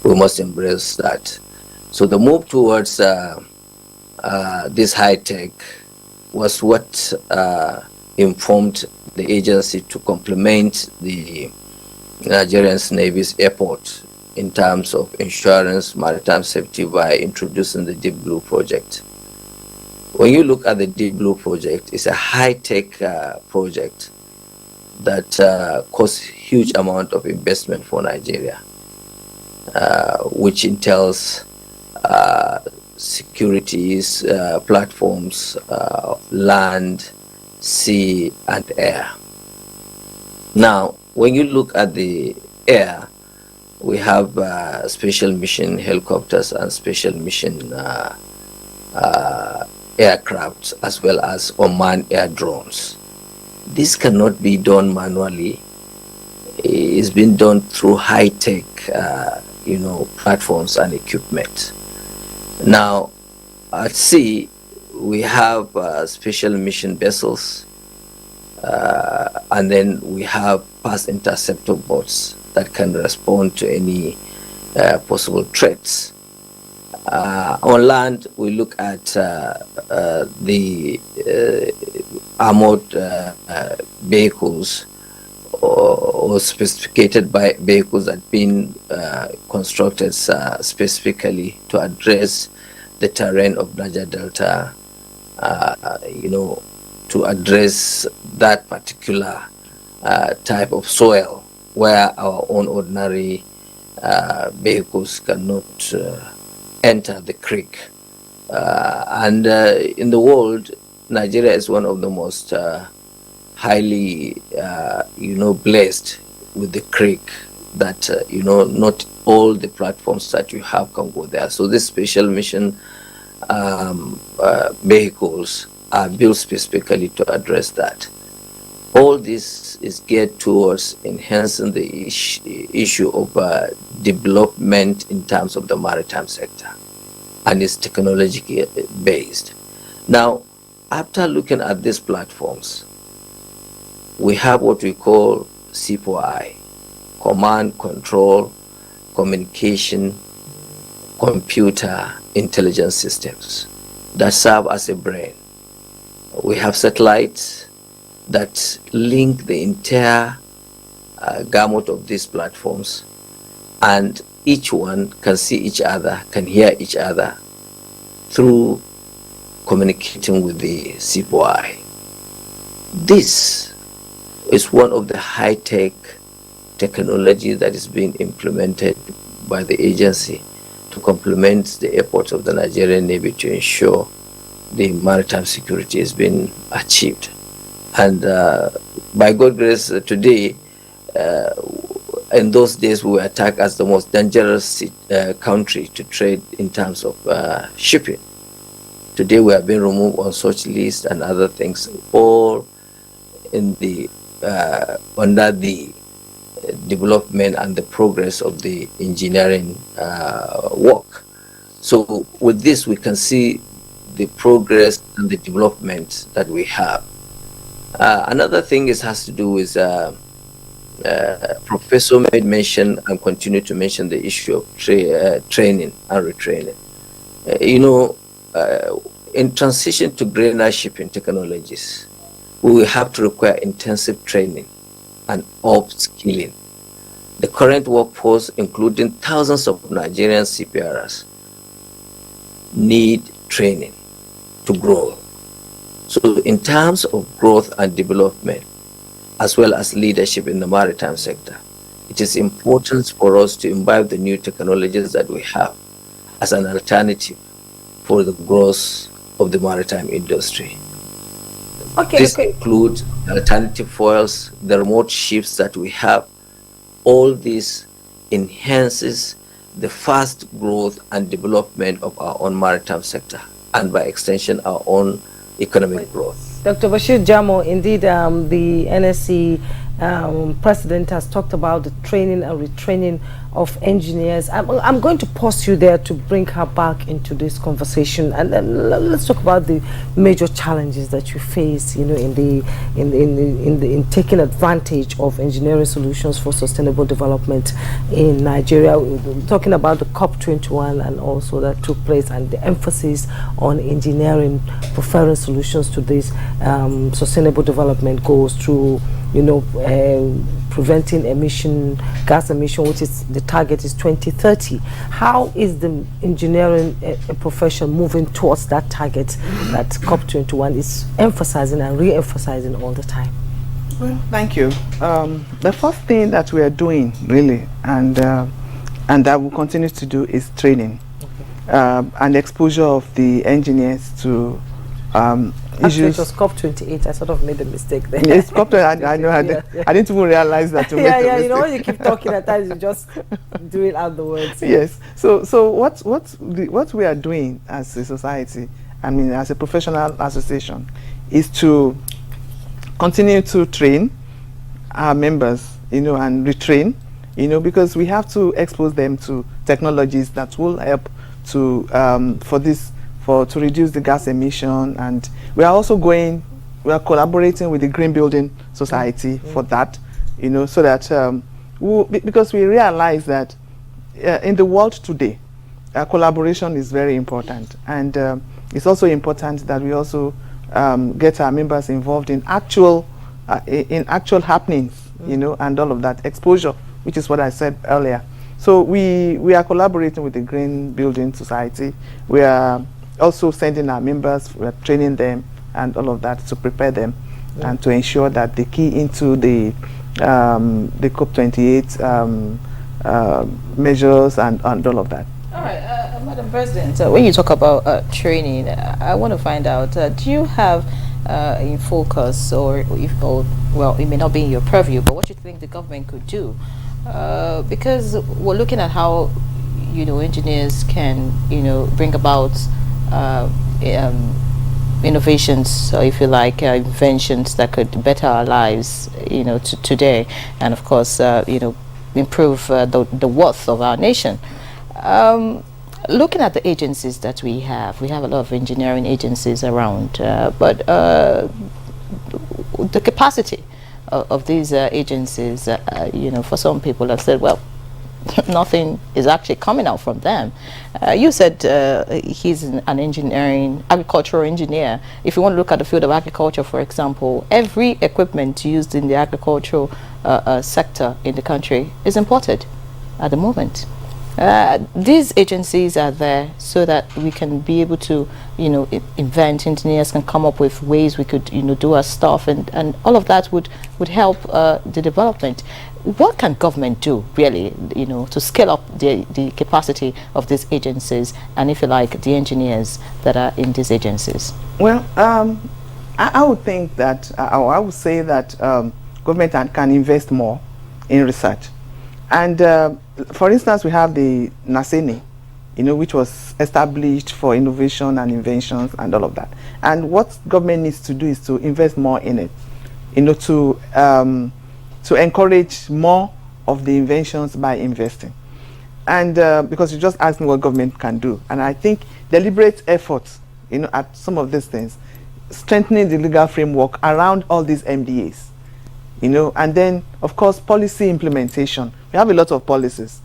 We must embrace that. So the move towards this high-tech was what informed the agency to complement the Nigerian Navy's effort in terms of insurance, maritime safety by introducing the Deep Blue project. When you look at the Deep Blue project, it's a high-tech project that costs huge amount of investment for Nigeria, which entails securities, platforms, land, sea, and air. Now, when you look at the air, we have special mission helicopters and special mission aircraft, as well as unmanned air drones. This cannot be done manually. It's been done through high-tech, platforms and equipment. Now, at sea, we have special mission vessels, and then we have fast interceptor boats that can respond to any possible threats. On land, we look at the armored vehicles or specificated by vehicles that have been constructed specifically to address the terrain of Niger Delta, to address that particular type of soil where our own ordinary vehicles cannot enter the creek. And in the world, Nigeria is one of the most highly, blessed with the creek that, not all the platforms that you have can go there. So this special mission vehicles are built specifically to address that. All this is geared towards enhancing the issue of development in terms of the maritime sector, and is technologically based. Now, after looking at these platforms, we have what we call C4I, command, control, communication, computer, intelligence systems that serve as a brain. We have satellites that link the entire gamut of these platforms, and each one can see each other, can hear each other through communicating with the C4I. This is one of the high-tech technology that is being implemented by the agency to complement the efforts of the Nigerian Navy to ensure the maritime security is being achieved. And by God's grace, today, in those days, we were attacked as the most dangerous country to trade in terms of shipping. Today we have been removed on such lists and other things, all in the under the development and the progress of the engineering work. So with this, we can see the progress and the development that we have. Another thing has to do with Professor made mention and continue to mention the issue of training and retraining. In transition to greener shipping technologies, we will have to require intensive training and upskilling. The current workforce, including thousands of Nigerian CPRs, need training to grow. So in terms of growth and development, as well as leadership in the maritime sector, it is important for us to imbibe the new technologies that we have as an alternative for the growth of the maritime industry. This includes alternative fuels, the remote ships that we have. All this enhances the fast growth and development of our own maritime sector, and by extension, our own economic growth. Dr. Bashir Jamo, indeed, the NSC president has talked about the training and retraining of engineers. I'm going to pause you there to bring her back into this conversation, and then let's talk about the major challenges that you face, in taking advantage of engineering solutions for sustainable development in Nigeria. We're talking about the COP21 and also that took place, and the emphasis on engineering, preferring solutions to these sustainable development goals through preventing gas emission, which is the target is 2030. How is the engineering profession moving towards that target that COP21 is emphasizing and re-emphasizing all the time? Well, thank you. The first thing that we are doing, really, and that we'll continue to do, is training, and exposure of the engineers to Actually, it was COP28. I sort of made a mistake there. It's COP28. I know. I didn't even realize that. When you keep talking at times, you just do it out the words. Yes. So what we are doing as a society, I mean, as a professional association, is to continue to train our members, and retrain, because we have to expose them to technologies that will help to to reduce the gas emission. And we are also collaborating with the Green Building Society for that, so that because we realize that in the world today, collaboration is very important, and it's also important that we also get our members involved in actual happenings, and all of that exposure, which is what I said earlier. So we are collaborating with the Green Building Society. We are also sending our members, we are training them and all of that to prepare them and to ensure that they key into the COP28 measures and all of that. All right, Madam President, when you talk about training, I want to find out, do you have in focus, or it may not be in your purview, but what you think the government could do? Because we're looking at how, engineers can, bring about innovations, or if you like, inventions that could better our lives, today, and of course, improve the worth of our nation. Looking at the agencies that we have a lot of engineering agencies around, but the capacity of these agencies, for some people have said, well, nothing is actually coming out from them. You said he's an agricultural engineer. If you want to look at the field of agriculture, for example, every equipment used in the agricultural sector in the country is imported at the moment. These agencies are there so that we can be able to, invent, engineers can come up with ways we could, do our stuff, and all of that would help the development. What can government do, really, to scale up the capacity of these agencies, and if you like, the engineers that are in these agencies? Well, I would think that, I would say that government can invest more in research. And for instance, we have the NASENI, which was established for innovation and inventions and all of that. And what government needs to do is to invest more in it, to encourage more of the inventions by investing. And because you just asked me what government can do, and I think deliberate efforts, at some of these things, strengthening the legal framework around all these MDAs, and then of course policy implementation. We have a lot of policies.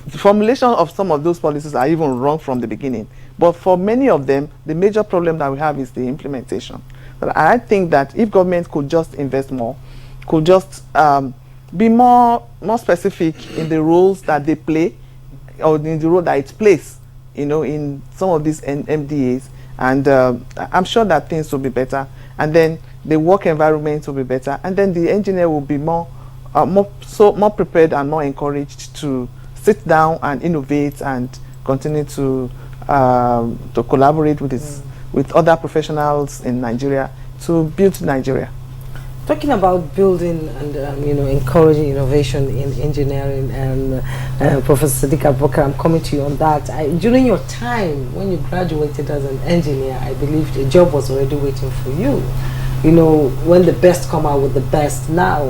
The formulation of some of those policies are even wrong from the beginning, but for many of them, the major problem that we have is the implementation. But I think that if government could just invest more, could just be more specific in the roles that they play, or in the role that it plays, in some of these MDAs, and I'm sure that things will be better, and then the work environment will be better, and then the engineer will be more prepared and more encouraged to sit down and innovate and continue to collaborate with other professionals in Nigeria to build Nigeria. Talking about building and encouraging innovation in engineering, and Professor Sadiq Abubakar, I'm coming to you on that. During your time when you graduated as an engineer, I believe a job was already waiting for you. When the best come out with the best. Now,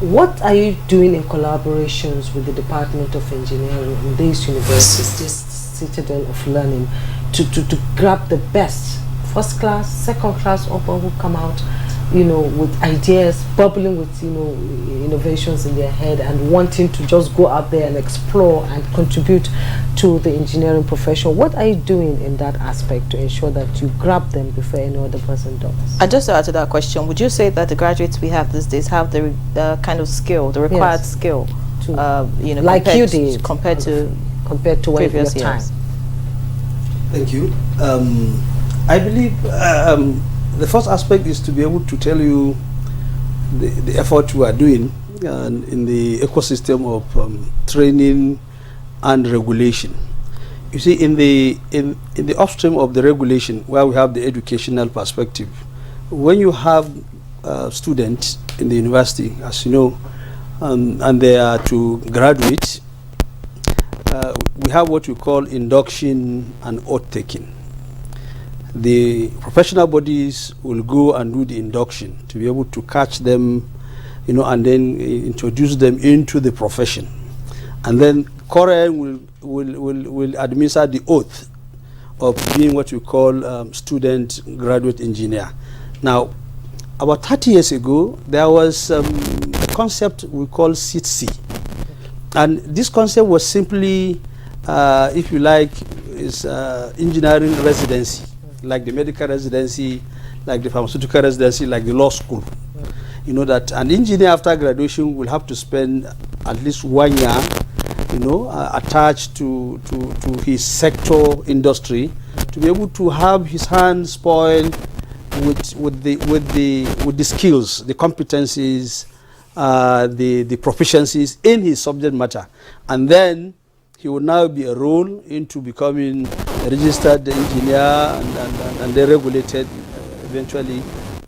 what are you doing in collaborations with the Department of Engineering in these universities, this citadel of learning, to grab the best, first class, second class, upper who come out, with ideas, bubbling with, innovations in their head and wanting to just go out there and explore and contribute to the engineering profession? What are you doing in that aspect to ensure that you grab them before any other person does? I just to add to that question, would you say that the graduates we have these days have the kind of skill, the required skill, to, like you did, compared to previous years? Thank you. I believe the first aspect is to be able to tell you the effort we are doing in the ecosystem of training and regulation. You see, in the upstream of the regulation, where we have the educational perspective, when you have students in the university, as you know, and they are to graduate, we have what we call induction and oath taking. The professional bodies will go and do the induction to be able to catch them, and then introduce them into the profession. And then Korean will administer the oath of being what we call student graduate engineer. Now, about 30 years ago, there was a concept we call SITC. And this concept was simply, if you like, is engineering residency, like the medical residency, like the pharmaceutical residency, like the law school. That an engineer after graduation will have to spend at least 1 year, attached to his sector industry, to be able to have his hands spoiled with the skills, the competencies, the proficiencies in his subject matter, and then he will now be enrolled into becoming a registered engineer and then regulated eventually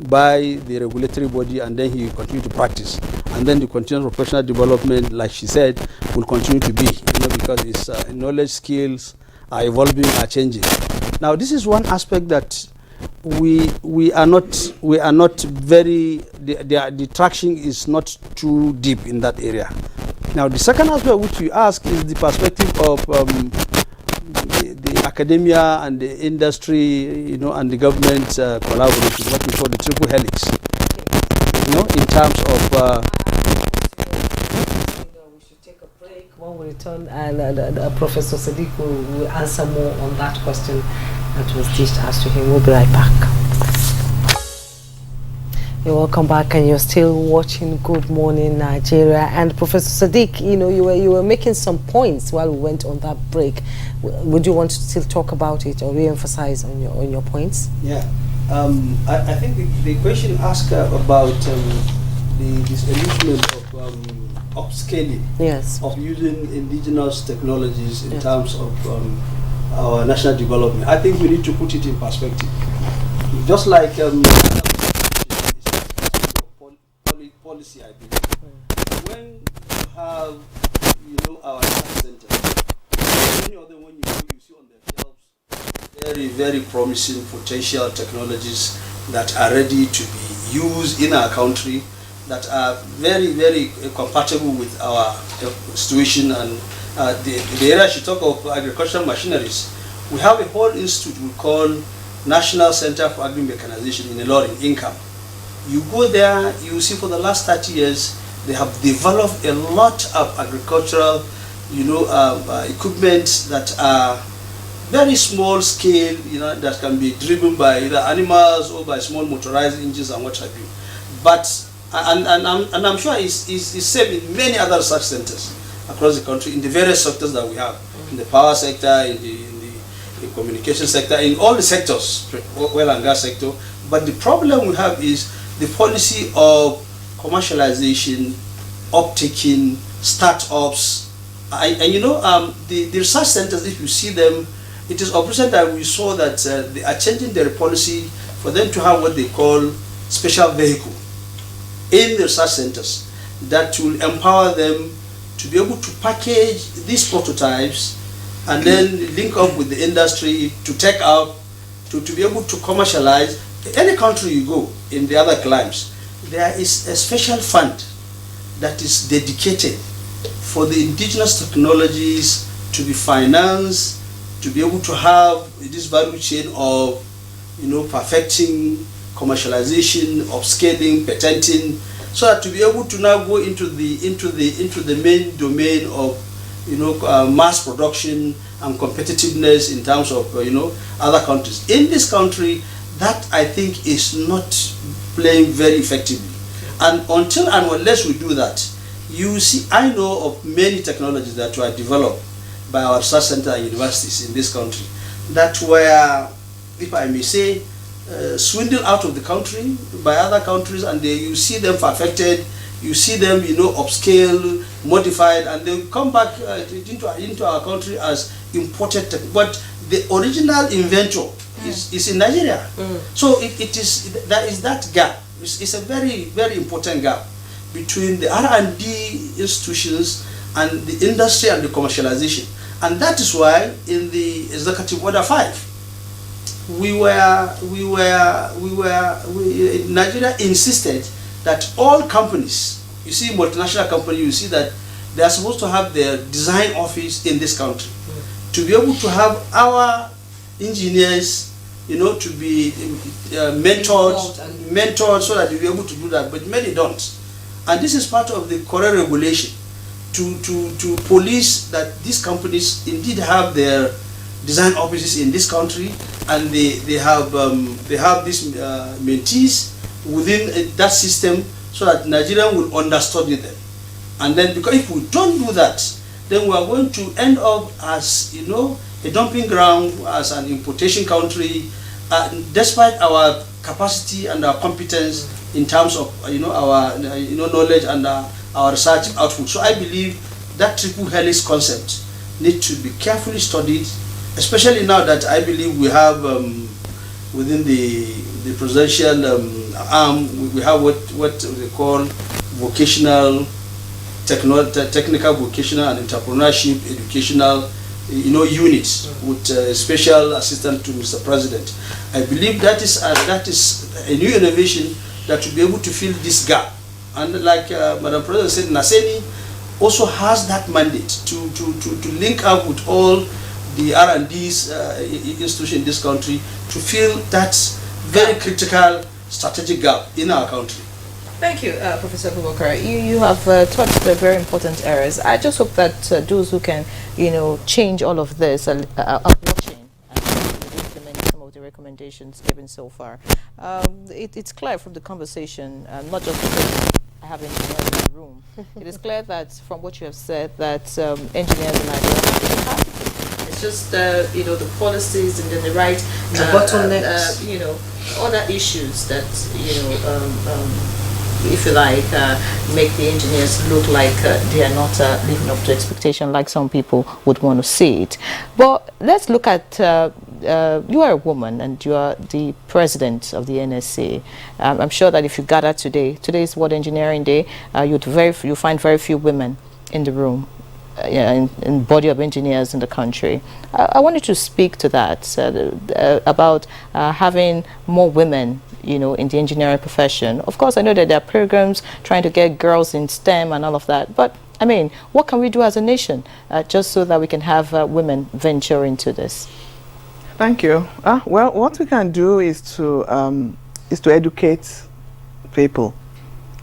by the regulatory body, and then he will continue to practice. And then the continuous professional development, like she said, will continue to be, because his knowledge, skills are evolving, are changing. Now, this is one aspect that we are not very, the traction is not too deep in that area. Now, the second aspect which you ask is the perspective of the academia and the industry, and the government collaboration, what we call the triple helix, in terms of... we should take a break. When we return, and Professor Sadiq will answer more on that question that was just asked to him. We'll be right back. You're welcome back, and you're still watching Good Morning Nigeria. And Professor Sadiq, you were making some points while we went on that break. Would you want to still talk about it or re-emphasize on your points? Yeah, I think the question asked about this element of upscaling, yes, of using indigenous technologies in terms of our national development. I think we need to put it in perspective. Just like policy, I believe. When you have, our health centers, many of them, when you see on the shelves, very, very promising potential technologies that are ready to be used in our country, that are very, very compatible with our situation. And the area she talk of agricultural machineries, we have a whole institute we call National Center for Agri-Mechanization in Ilorin, Income. You go there, you see for the last 30 years, they have developed a lot of agricultural, equipment that are very small scale, that can be driven by either animals or by small motorized engines and what have you. But and I'm sure it's same in many other such centers across the country, in the various sectors that we have, in the power sector, in the communication sector, in all the sectors, oil and gas sector. But the problem we have is the policy of commercialization, uptaking, startups, and the research centers, if you see them, it is obvious that we saw that they are changing their policy for them to have what they call special vehicle in the research centers that will empower them to be able to package these prototypes and then link up with the industry to take out, to be able to commercialize. Any country you go in the other climes, there is a special fund that is dedicated for the indigenous technologies to be financed, to be able to have this value chain of, perfecting, commercialization, upscaling, patenting, so that to be able to now go into the main domain of mass production and competitiveness in terms of other countries. In this country, that I think is not playing very effectively. And until and unless we do that, you see, I know of many technologies that were developed by our research center and universities in this country that were, if I may say, swindled out of the country by other countries, and you see them perfected, you see them, upscale, modified, and they come back into our country as imported. But the original inventor is in Nigeria. So there is that gap. It's a very, very important gap between the R&D institutions and the industry and the commercialization. And that is why in the Executive Order 5, Nigeria insisted that all companies, you see multinational companies, you see that they are supposed to have their design office in this country. To be able to have our engineers, to be mentored so that they'll be able to do that, but many don't. And this is part of the correct regulation to police that these companies indeed have their design offices in this country, and they have these mentees within that system, so that Nigeria will understudy them. And then, because if we don't do that, then we are going to end up as a dumping ground, as an importation country, despite our capacity and our competence in terms of our knowledge and our research output. So I believe that triple helix concept needs to be carefully studied, especially now that I believe we have within the presidential arm, we have what they call vocational, technical vocational and entrepreneurship educational units with special assistant to Mr. President. I believe that is a new innovation that will be able to fill this gap. And like Madam President said, Naseni also has that mandate to link up with all the R&D's institution in this country to fill that very critical strategic gap in our country. Thank you, Professor Abubakar. You have touched the very important areas. I just hope that those who can, change all of this are watching and implement some of the recommendations given so far. It's clear from the conversation, not just because I have engineers in the room. It is clear that from what you have said that engineers in Nigeria have. It's just the policies and then the right bottlenecks, other issues that if you like, make the engineers look like they are not living up to expectation, like some people would want to see it. But let's look at, you are a woman and you are the president of the NSA. I'm sure that if you gather today is World Engineering Day, you find very few women in the room. in body of engineers in the country. I wanted to speak to that about having more women, in the engineering profession. Of course, I know that there are programs trying to get girls in STEM and all of that, but I mean, what can we do as a nation just so that we can have women venture into this? Thank you. Well, what we can do is to educate people,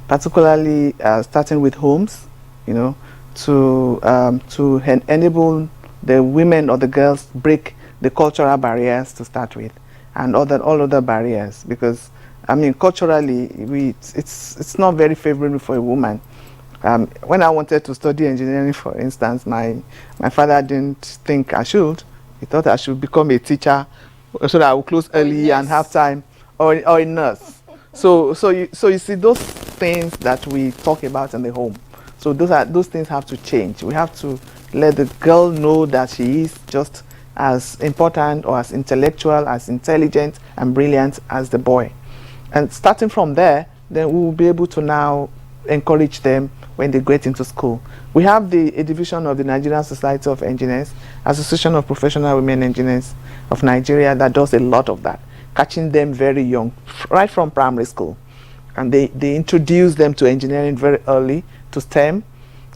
particularly starting with homes, to enable the women or the girls break the cultural barriers to start with, and all other barriers, because I mean culturally it's not very favorable for a woman. When I wanted to study engineering, for instance, my father didn't think I should. He thought I should become a teacher so that I would close early and have time, or a nurse. So you see those things that we talk about in the home. So those things have to change. We have to let the girl know that she is just as important or as intellectual, as intelligent and brilliant as the boy. And starting from there, then we will be able to now encourage them when they get into school. We have a division of the Nigerian Society of Engineers, Association of Professional Women Engineers of Nigeria, that does a lot of that, catching them very young, right from primary school. And they introduce them to engineering very early, to STEM,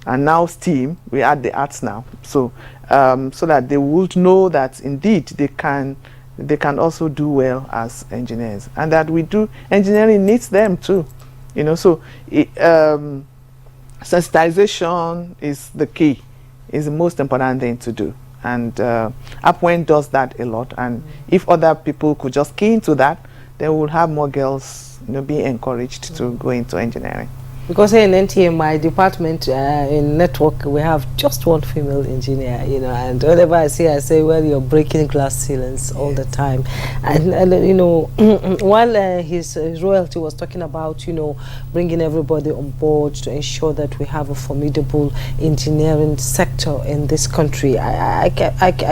and now STEAM. We add the arts now, so that they would know that indeed they can also do well as engineers, and that engineering needs them too. So sensitization is the key, is the most important thing to do, and Upwind does that a lot. And if other people could just key into that, then we'll have more girls be encouraged to go into engineering. Because here in NTA, my department in network, we have just one female engineer, and whenever I say, well, you're breaking glass ceilings all the time. And while his royalty was talking about, bringing everybody on board to ensure that we have a formidable engineering sector in this country, I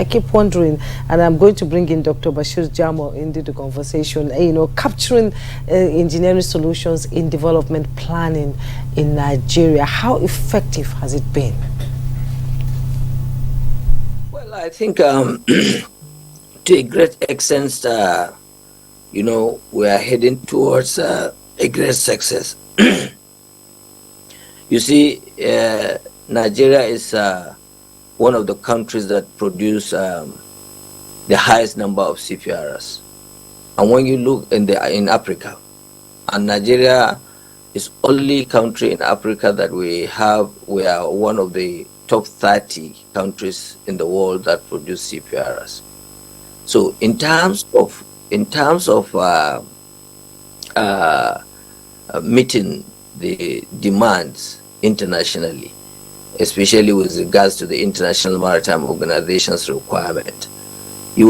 keep wondering, and I'm going to bring in Dr. Bashir Jamo into the conversation, capturing engineering solutions in development planning in Nigeria. How effective has it been? Well, I think to a great extent, we are heading towards a great success. You see, Nigeria is one of the countries that produce the highest number of CPRs. And when you look in Africa, and Nigeria is only country in Africa that we are one of the top 30 countries in the world that produce CPRs. So in terms of meeting the demands internationally, especially with regards to the International Maritime Organization's requirement, you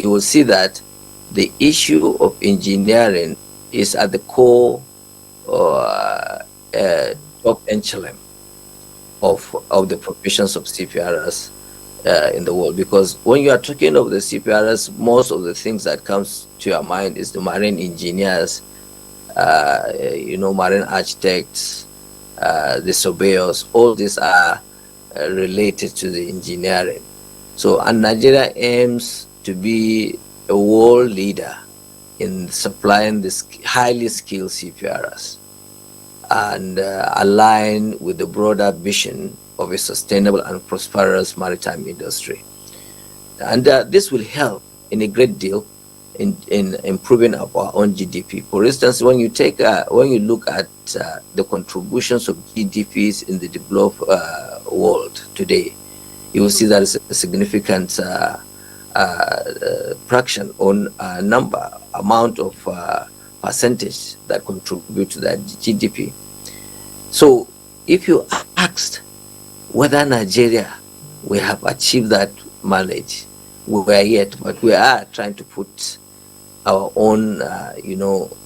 will see that the issue of engineering is at the core top echelon of the professions of CPRs in the world. Because when you are talking of the CPRs, most of the things that comes to your mind is the marine engineers, marine architects, the surveyors. All these are related to the engineering. So, and Nigeria aims to be a world leader in supplying this highly skilled CPRs and align with the broader vision of a sustainable and prosperous maritime industry. And this will help in a great deal in improving our own GDP. For instance, when you look at the contributions of GDPs in the developed world today, you will see that it's a significant fraction on amount of percentage that contribute to that GDP. So if you asked whether Nigeria we have achieved that mileage, we are yet, but we are trying to put our own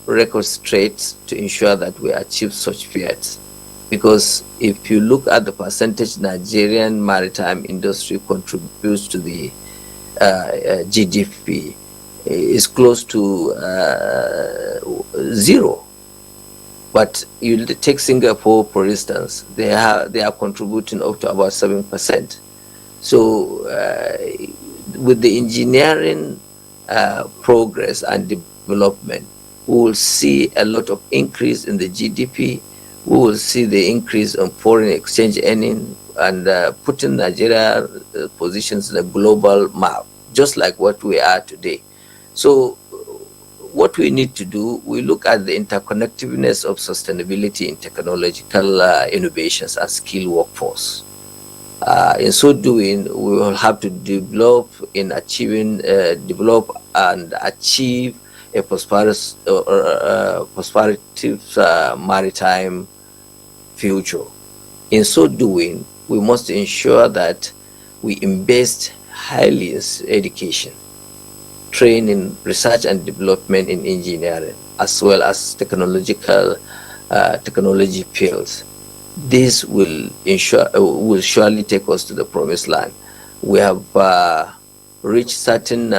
record straight to ensure that we achieve such feats. Because if you look at the percentage Nigerian maritime industry contributes to the GDP, is close to zero. But you take Singapore, for instance, they are contributing up to about 7%. So with the engineering progress and development, we will see a lot of increase in the GDP. We will see the increase in foreign exchange earning and putting Nigeria positions in the global map, just like what we are today. So what we need to do, we look at the interconnectedness of sustainability in technological innovations and skilled workforce. In so doing, we will have to develop and achieve a prosperous maritime future. In so doing, we must ensure that we invest highly in education, training, research and development in engineering, as well as technology fields. This will surely take us to the promised land. We have reached certain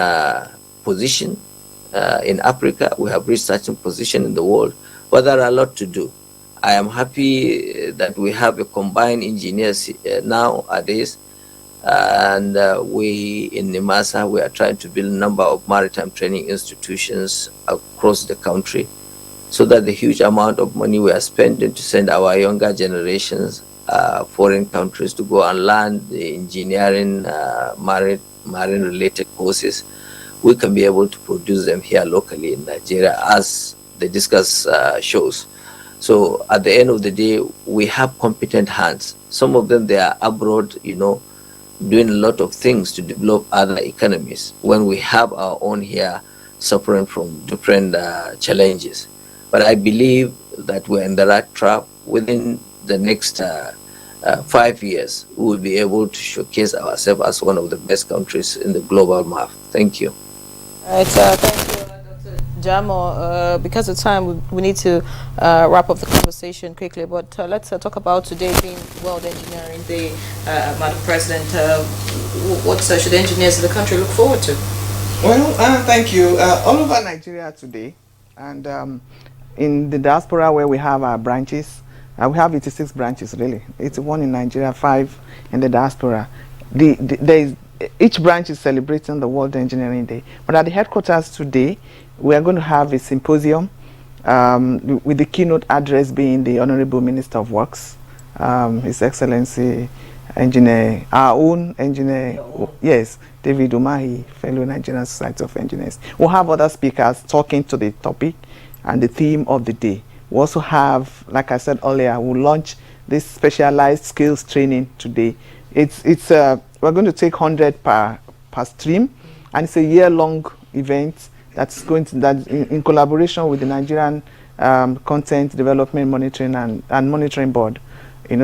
position in Africa. We have reached certain position in the world, but there are a lot to do. I am happy that we have a combined engineers nowadays, and we in NIMASA, we are trying to build a number of maritime training institutions across the country, so that the huge amount of money we are spending to send our younger generations foreign countries to go and learn the engineering, marine related courses, we can be able to produce them here locally in Nigeria, as the discuss shows. So at the end of the day, we have competent hands. Some of them, they are abroad, doing a lot of things to develop other economies, when we have our own here suffering from different challenges. But I believe that we're in the right track. Within the next 5 years, we will be able to showcase ourselves as one of the best countries in the global map. Thank you. All right, thank you, Dr. Jamo. Because of time, we need to wrap up the conversation quickly. But let's talk about today being World Engineering Day. Madam President, what should engineers in the country look forward to? Well, thank you. All over Nigeria today, and in the diaspora where we have our branches, we have 86 branches really. 81 in Nigeria, 5 in the diaspora. Each branch is celebrating the World Engineering Day. But at the headquarters today, we are going to have a symposium with the keynote address being the Honorable Minister of Works, His Excellency Engineer, our own engineer, yes, David Umahi, fellow Nigerian Society of Engineers. We'll have other speakers talking to the topic and the theme of the day. We also have, like I said earlier, we'll launch this specialized skills training today. We're going to take 100 per stream, and it's a year-long event that's in collaboration with the Nigerian Content Development Monitoring and Monitoring Board.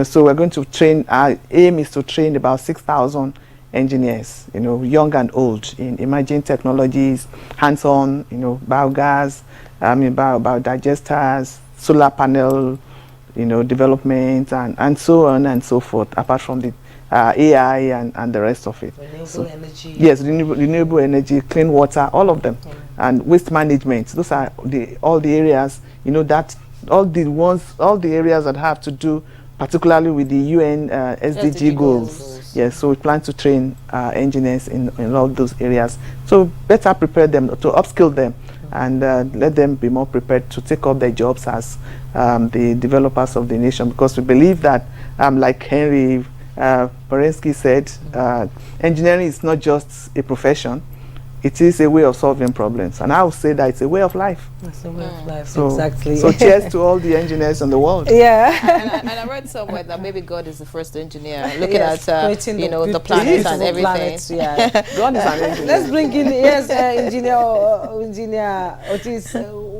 So we're going to train. Our aim is to train about 6,000 engineers, young and old, in emerging technologies, hands-on, biogas, biodigesters, solar panel, development, and so on and so forth, apart from the AI and the rest of it. Renewable energy. Yes, renewable energy, clean water, all of them. And waste management. Those are all the areas, all the areas that have to do particularly with the UN SDG goals. Yes, so we plan to train engineers in all those areas. So better prepare them, to upskill them, and let them be more prepared to take up their jobs as the developers of the nation, because we believe that, like Henry Perensky said, engineering is not just a profession, it is a way of solving problems. And I would say that it's a way of life. It's a way of life, so, exactly. So cheers to all the engineers in the world. Yeah. and I read somewhere that maybe God is the first engineer, looking yes, at the planets and everything. Planets, yeah. God is an engineer. Let's bring in, Engineer Otis.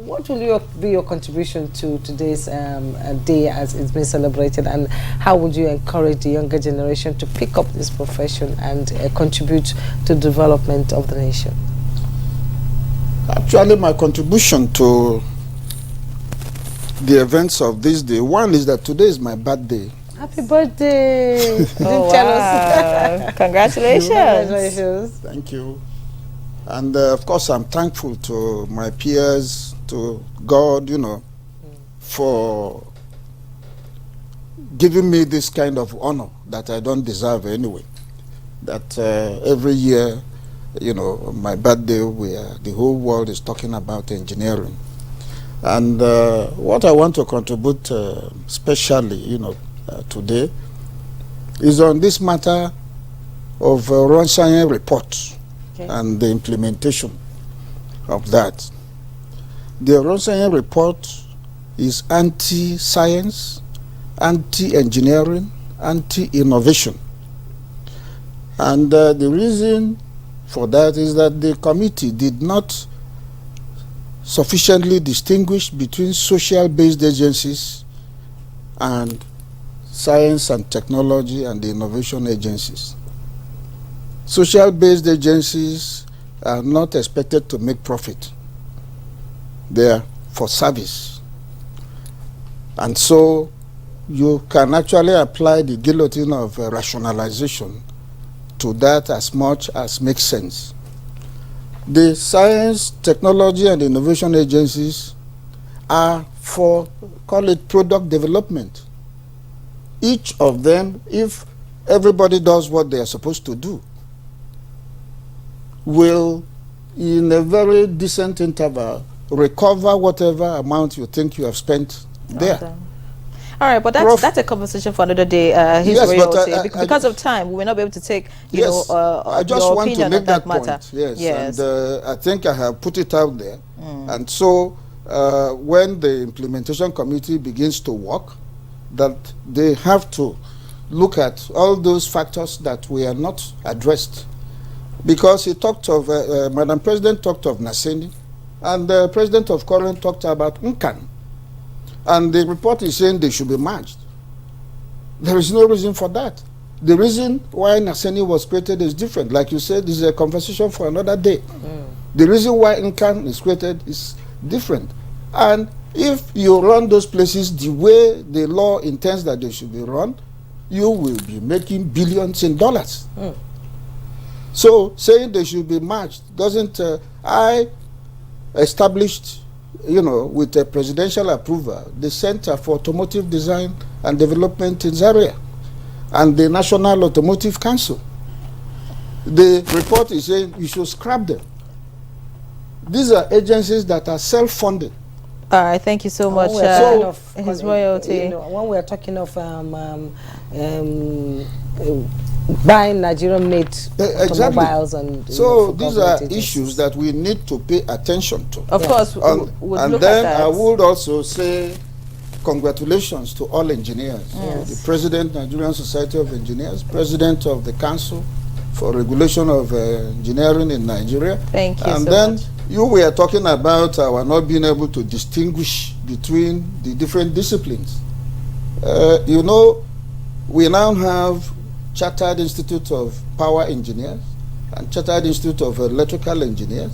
What will be your contribution to today's day as it's been celebrated, and how would you encourage the younger generation to pick up this profession and contribute to the development of the nation? Actually, my contribution to the events of this day, one is that today is my birthday. Happy birthday! Oh, tell us. Congratulations! Congratulations! Thank you. And of course, I'm thankful to my peers, to God, for giving me this kind of honor that I don't deserve anyway. That every year, you know, my birthday, the whole world is talking about engineering. And what I want to contribute especially, you know, today is on this matter of Ronshan report and the implementation of that. The Ronshan report is anti-science, anti-engineering, anti-innovation. And the reason for that is that the committee did not sufficiently distinguish between social-based agencies and science and technology and the innovation agencies. Social-based agencies are not expected to make profit. They are for service. And so you can actually apply the guillotine of rationalization to that as much as makes sense. The science, technology, and innovation agencies are for, call it product development. Each of them, if everybody does what they are supposed to do, will, in a very decent interval, recover whatever amount you think you have spent there. Okay. All right, but that's a conversation for another day. His Yes, royalty. but Because of time, we will not be able to take yes, I just your want to opinion make on that matter. point. Yes, Yes. and I think I have put it out there. And so when the implementation committee begins to work, that they have to look at all those factors that we are not addressed. Because he talked of, Madam President talked of Naseni, and the President of Korean talked about Nkan. And the report is saying they should be merged. There is no reason for that. The reason why Naseni was created is different. Like you said, this is a conversation for another day. The reason why Nkan is created is different. And if you run those places the way the law intends that they should be run, you will be making billions in dollars. So saying they should be merged doesn't, I established, you know, with a presidential approval, the Center for Automotive Design and Development in Zaria and the National Automotive Council. The report is saying you should scrap them. These are agencies that are self-funded. All right, thank you so much. His royalty. You know, when we are talking of buying Nigerian-made automobiles and so these are issues that we need to pay attention to. Of course, and look then at that. I would also say congratulations to all engineers. The President, Nigerian Society of Engineers, President of the Council for Regulation of Engineering in Nigeria. Thank you. And so then much. you were talking about our not being able to distinguish between the different disciplines. You know, we now have Chartered Institute of Power Engineers and Chartered Institute of Electrical Engineers.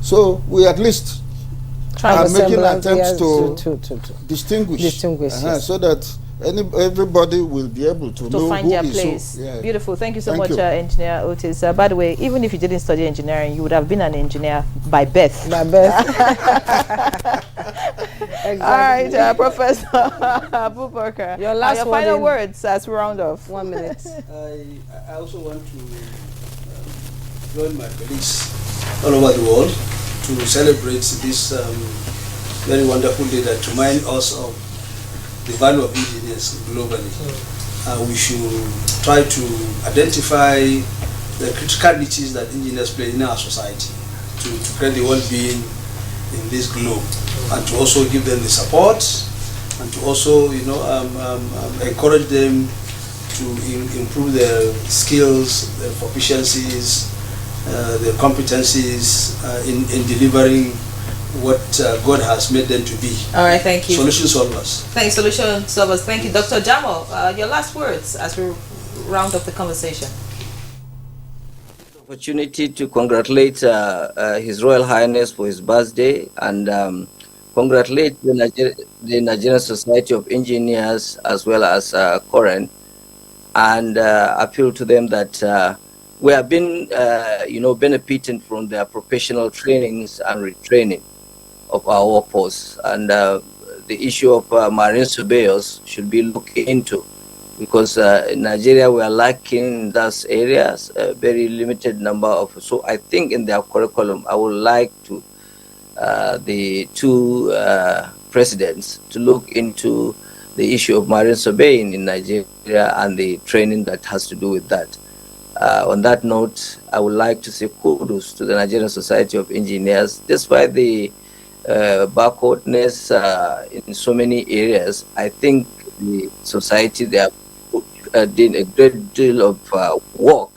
So we at least are making attempts to distinguish. Yes. So that everybody will be able to know find who their is place. who. Yeah. Beautiful. Thank you so Thank much, you. Engineer Otis. By the way, even if you didn't study engineering, you would have been an engineer by birth. My best. All right, Professor Abubakar. Your last your word final in words as we round off. 1 minute. I also want to join my colleagues all over the world to celebrate this very wonderful day that reminds us of the value of engineers globally. We should try to identify the critical niches that engineers play in our society to create the well-being in this globe, and to also give them the support, and to also, you know, encourage them to improve their skills, their proficiencies, their competencies in delivering what God has made them to be. All right, thank you. Solution solvers. Thanks, solution solvers. Thank you, Dr. Jamo. Your last words as we round up the conversation. Opportunity to congratulate His Royal Highness for his birthday, and congratulate the Nigerian Society of Engineers as well as Koren, and appeal to them that we have been, benefiting from their professional trainings and retraining of our workforce, and the issue of marine surveyors should be looked into, because in Nigeria we are lacking those areas, a very limited number of. So I think in their curriculum, I would like to the two presidents to look into the issue of marine surveying in Nigeria and the training that has to do with that. On that note, I would like to say kudos to the Nigerian Society of Engineers. Despite the backwardness in so many areas, I think the society, they have done a great deal of work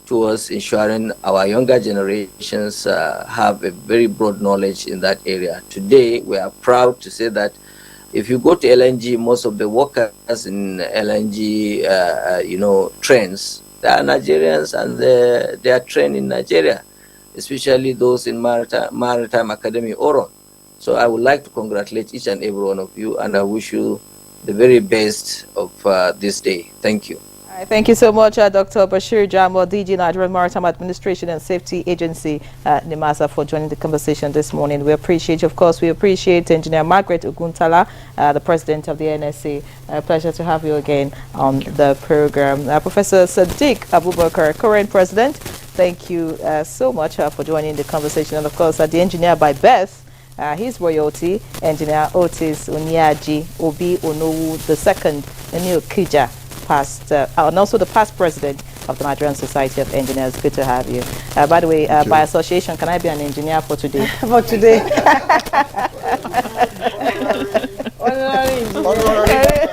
towards ensuring our younger generations have a very broad knowledge in that area. Today, we are proud to say that if you go to LNG, most of the workers in LNG, trains, they are Nigerians, and they are trained in Nigeria, especially those in Maritime Academy Oron. So I would like to congratulate each and every one of you, and I wish you the very best of this day. Thank you. All right, thank you so much, Dr. Bashir Jamo, DG Nigerian Maritime Administration and Safety Agency, NIMASA, for joining the conversation this morning. We appreciate you. Of course, we appreciate Engineer Margaret Oguntala, the President of the NSA. Pleasure to have you again on the program. Professor Sadiq Abubakar, current President, thank you so much for joining the conversation. And of course, the engineer by birth, his royalty, Engineer Otis Onyaji Obi Onowu II, Enio Kija, past, and also the past president of the Nigerian Society of Engineers. Good to have you. By the way, by association, can I be an engineer for today? For today. All right. Okay.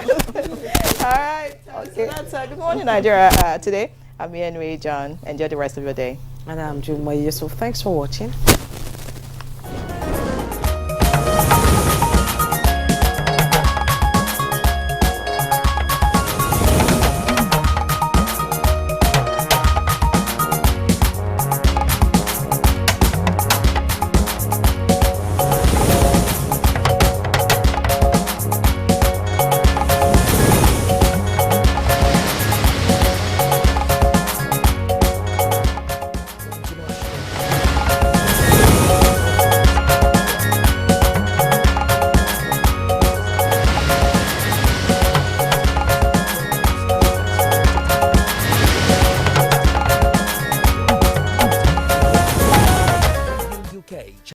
So that's Good Morning Nigeria today. I'm Ian John. Enjoy the rest of your day. And I'm Juma Yusuf. Thanks for watching.